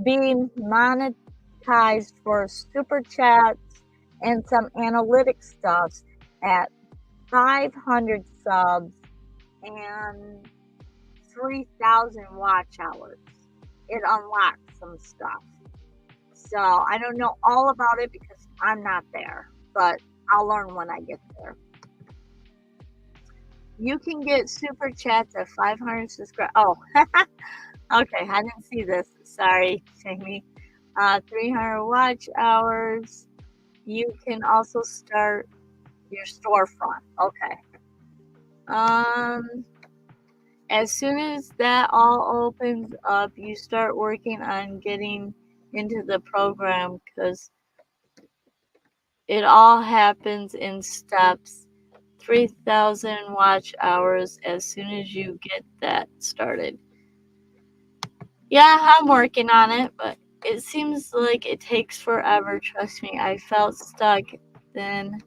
be monetized for super chats and some analytic stuff at 500 subs and 3,000 watch hours. It unlocks some stuff. So I don't know all about it because I'm not there, but I'll learn when I get there. You can get super chats at 500 subscribers. Oh, okay. I didn't see this. Sorry, Jamie. 300 watch hours. You can also start your storefront. Okay. As soon as that all opens up, you start working on getting into the program because it all happens in steps. 3,000 watch hours as soon as you get that started. Yeah, I'm working on it, but it seems like it takes forever. Trust me, I felt stuck. Then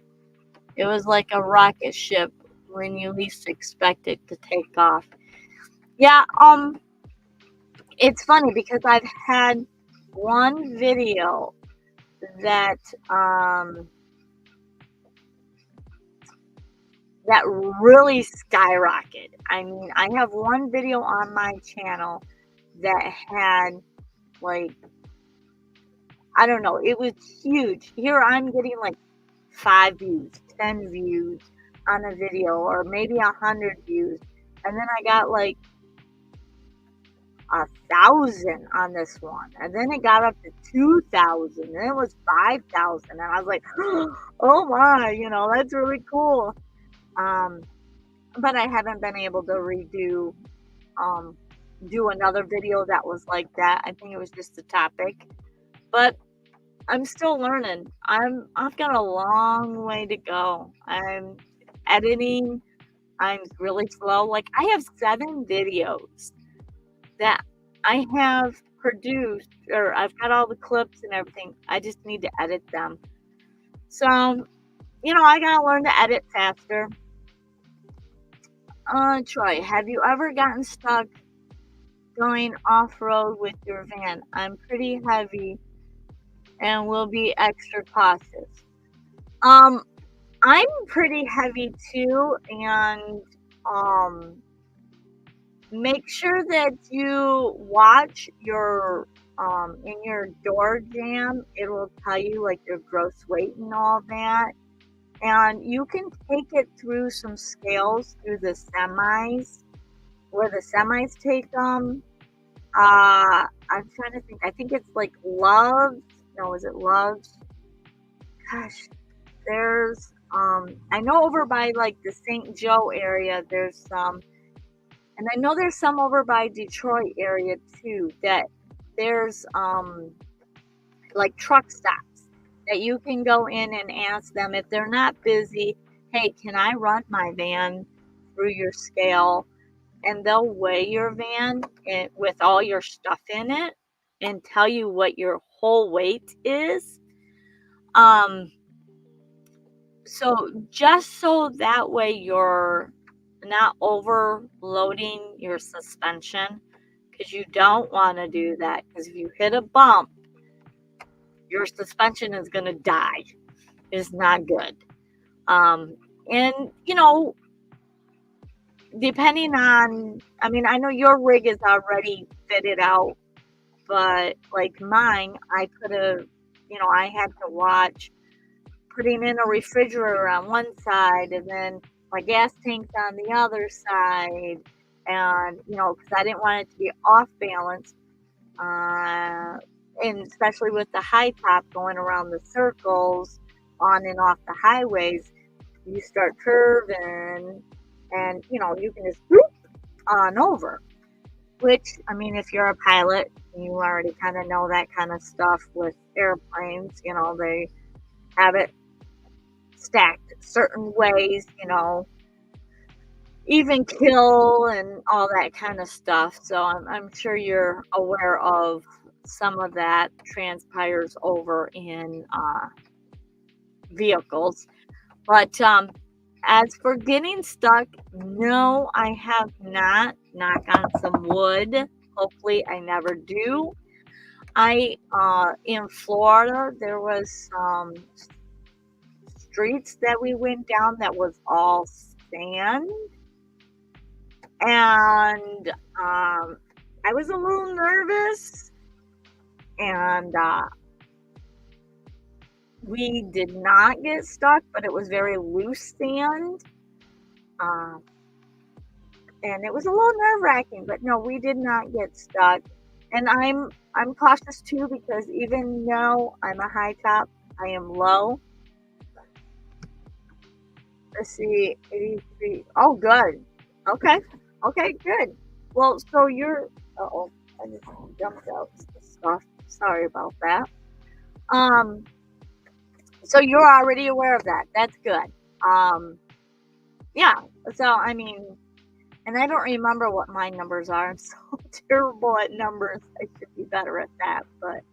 it was like a rocket ship when you least expect it to take off. Yeah, it's funny because I've had one video that that really skyrocketed. I mean, I have one video on my channel that had like, I don't know, it was huge. Here I'm getting like 5 views, 10 views on a video, or maybe 100 views, and then I got like 1,000 on this one, and then it got up to 2,000, and it was 5,000, and I was like, oh my, that's really cool. But I haven't been able to do another video that was like that. I think it was just a topic, but I'm still learning. I've got a long way to go. I'm editing. I'm really slow. Like, I have 7 videos that I have produced, or I've got all the clips and everything. I just need to edit them. So, I gotta learn to edit faster. Troy, have you ever gotten stuck going off-road with your van? I'm pretty heavy and will be extra cautious. I'm pretty heavy too, and make sure that you watch your in your door jam. It will tell you like your gross weight and all that, and you can take it through some scales through the semis, where the semis take them. I'm trying to think. I think it's like Loves. No, is it Loves? Gosh, there's I know over by like the St. Joe area there's some, and I know there's some over by Detroit area too, that there's like truck stops that you can go in and ask them if they're not busy, hey, can I run my van through your scale? And they'll weigh your van with all your stuff in it and tell you what your whole weight is. So just so that way you're not overloading your suspension, because you don't want to do that, because if you hit a bump, your suspension is going to die. It's not good. And, depending on, I mean, I know your rig is already fitted out, but like mine, I could have, I had to watch putting in a refrigerator on one side and then my gas tank's on the other side, and because I didn't want it to be off balance, and especially with the high top going around the circles on and off the highways, you start curving, and you can just whoop on over. Which, I mean, if you're a pilot, you already kind of know that kind of stuff with airplanes. They have it stacked certain ways, even kill and all that kind of stuff. So I'm sure you're aware of some of that transpires over in vehicles. But as for getting stuck, no, I have not. Knock on some wood. Hopefully I never do. In Florida, there was streets that we went down that was all sand. And I was a little nervous, and we did not get stuck, but it was very loose sand. And it was a little nerve-wracking, but no, we did not get stuck. And I'm cautious too, because even though I'm a high top, I am low. Let's see, 83. Oh, good. Okay, good. Well, so you're. Uh-oh, I just jumped out some stuff. Sorry about that. So you're already aware of that. That's good. Yeah. So I mean, and I don't remember what my numbers are. I'm so terrible at numbers. I should be better at that. But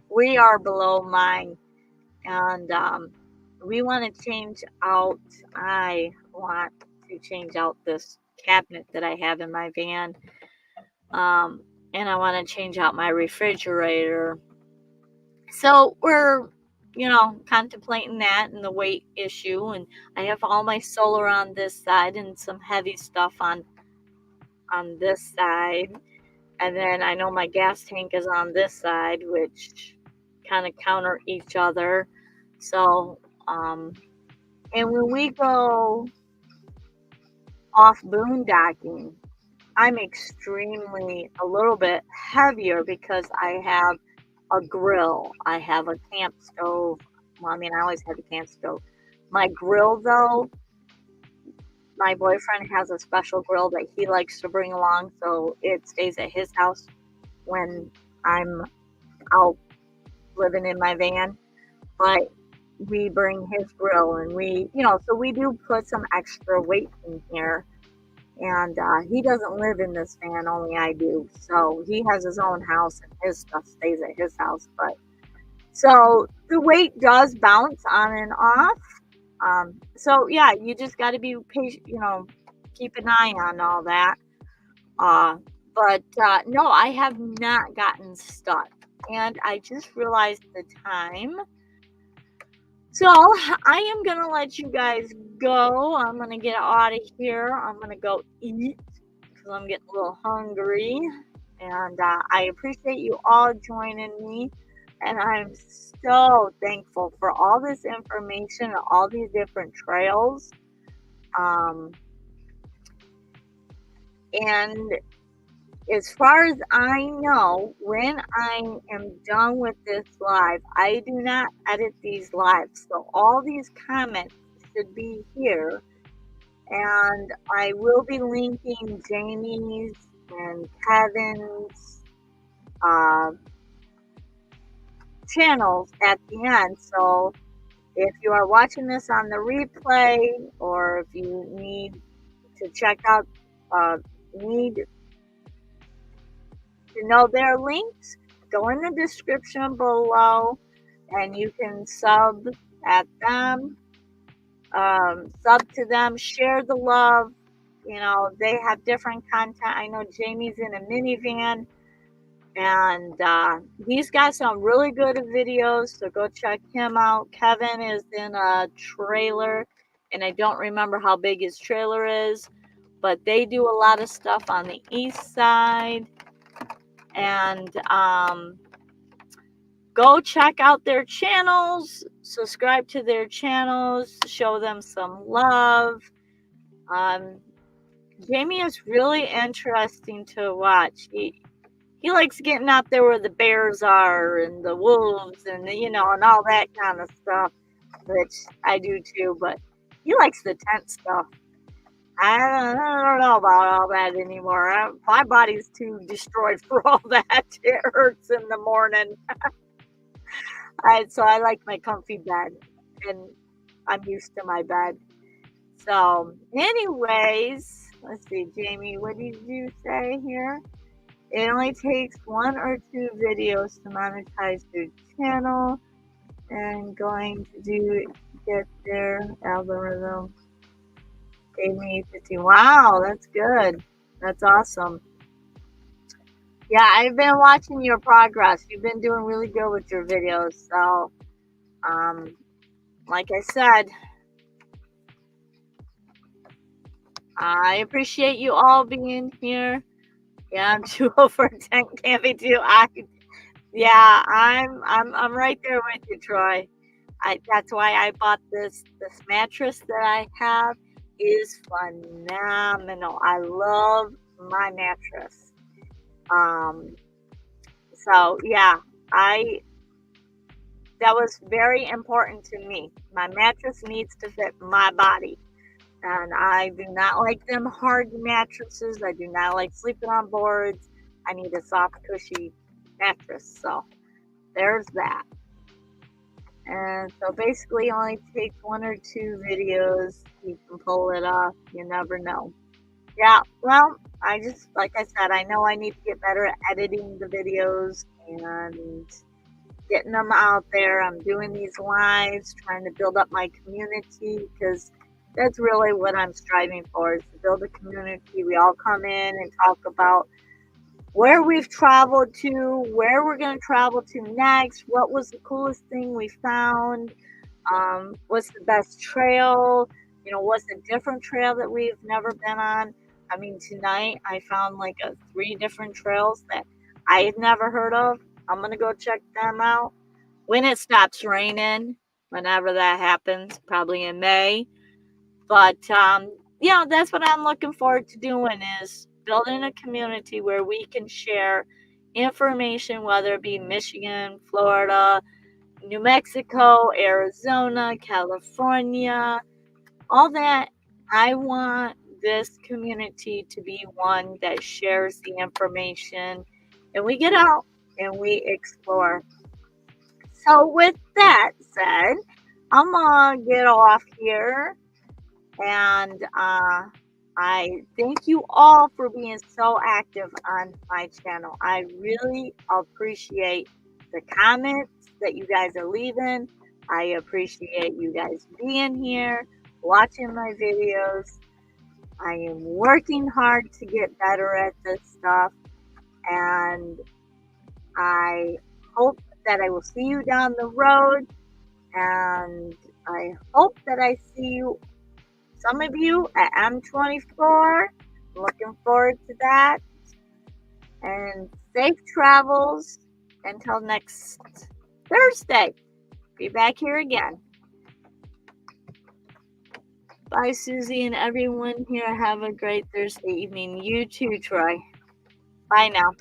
we are below mine, and we want to change out. I want to change out this cabinet that I have in my van, and I want to change out my refrigerator. So we're, contemplating that and the weight issue. And I have all my solar on this side and some heavy stuff on this side. And then I know my gas tank is on this side, which kind of counter each other. So, and when we go off boondocking, I'm extremely a little bit heavier because I have a grill. I have a camp stove. Well, I mean, I always have a camp stove. My grill, though, my boyfriend has a special grill that he likes to bring along, so it stays at his house when I'm out living in my van. But we bring his grill, and we, so we do put some extra weight in here. And he doesn't live in this van, only I do. So he has his own house, and his stuff stays at his house. But so the weight does bounce on and off. So yeah, you just got to be patient, keep an eye on all that. But no, I have not gotten stuck. And I just realized the time. So I am going to let you guys go. I'm going to get out of here. I'm going to go eat because I'm getting a little hungry. And I appreciate you all joining me. And I'm so thankful for all this information and all these different trails. And as far as I know, when I am done with this live, I do not edit these lives. So all these comments should be here. And I will be linking Jamie's and Kevin's channels at the end. So if you are watching this on the replay, or if you need to check out, need to know their links, go in the description below, and you can sub at them, sub to them, share the love. They have different content. I know Jamie's in a minivan, and he's got some really good videos, so go check him out. Kevin is in a trailer, and I don't remember how big his trailer is, but they do a lot of stuff on the east side. And go check out their channels, subscribe to their channels, show them some love. Jamie is really interesting to watch. He likes getting out there where the bears are and the wolves and and all that kind of stuff, which I do too. But he likes the tent stuff. I don't know about all that anymore. My body's too destroyed for all that. It hurts in the morning. So I like my comfy bed, and I'm used to my bed. So anyways, let's see, Jamie, what did you say here? It only takes 1 or 2 videos to monetize your channel, and going to get their algorithm. Gave me 15. Wow, that's good. That's awesome. Yeah, I've been watching your progress. You've been doing really good with your videos. So, like I said, I appreciate you all being here. Yeah, I'm 2 over 10 can't be too. Yeah, I'm right there with you, Troy. That's why I bought this mattress that I have is phenomenal. I love my mattress. Um, so yeah, I that was very important to me. My mattress needs to fit my body. And I do not like them hard mattresses. I do not like sleeping on boards. I need a soft, cushy mattress. So there's that. And so basically, it only takes 1 or 2 videos. You can pull it off. You never know. Yeah, well, I just, like I said, I know I need to get better at editing the videos and getting them out there. I'm doing these lives, trying to build up my community because that's really what I'm striving for, is to build a community. We all come in and talk about where we've traveled to, where we're going to travel to next, what was the coolest thing we found, what's the best trail, what's a different trail that we've never been on. I mean, tonight I found like 3 different trails that I had never heard of. I'm going to go check them out when it stops raining, whenever that happens, probably in May. But that's what I'm looking forward to doing, is building a community where we can share information, whether it be Michigan, Florida, New Mexico, Arizona, California, all that. I want this community to be one that shares the information and we get out and we explore. So with that said, I'm gonna get off here, and I thank you all for being so active on my channel. I really appreciate the comments that you guys are leaving. I appreciate you guys being here, watching my videos. I am working hard to get better at this stuff, and I hope that I will see you down the road, and I hope that I see you, some of you, at M24. Looking forward to that, and safe travels until next Thursday. Be back here again. Bye, Susie, and everyone here. Have a great Thursday evening. You too, Troy. Bye now.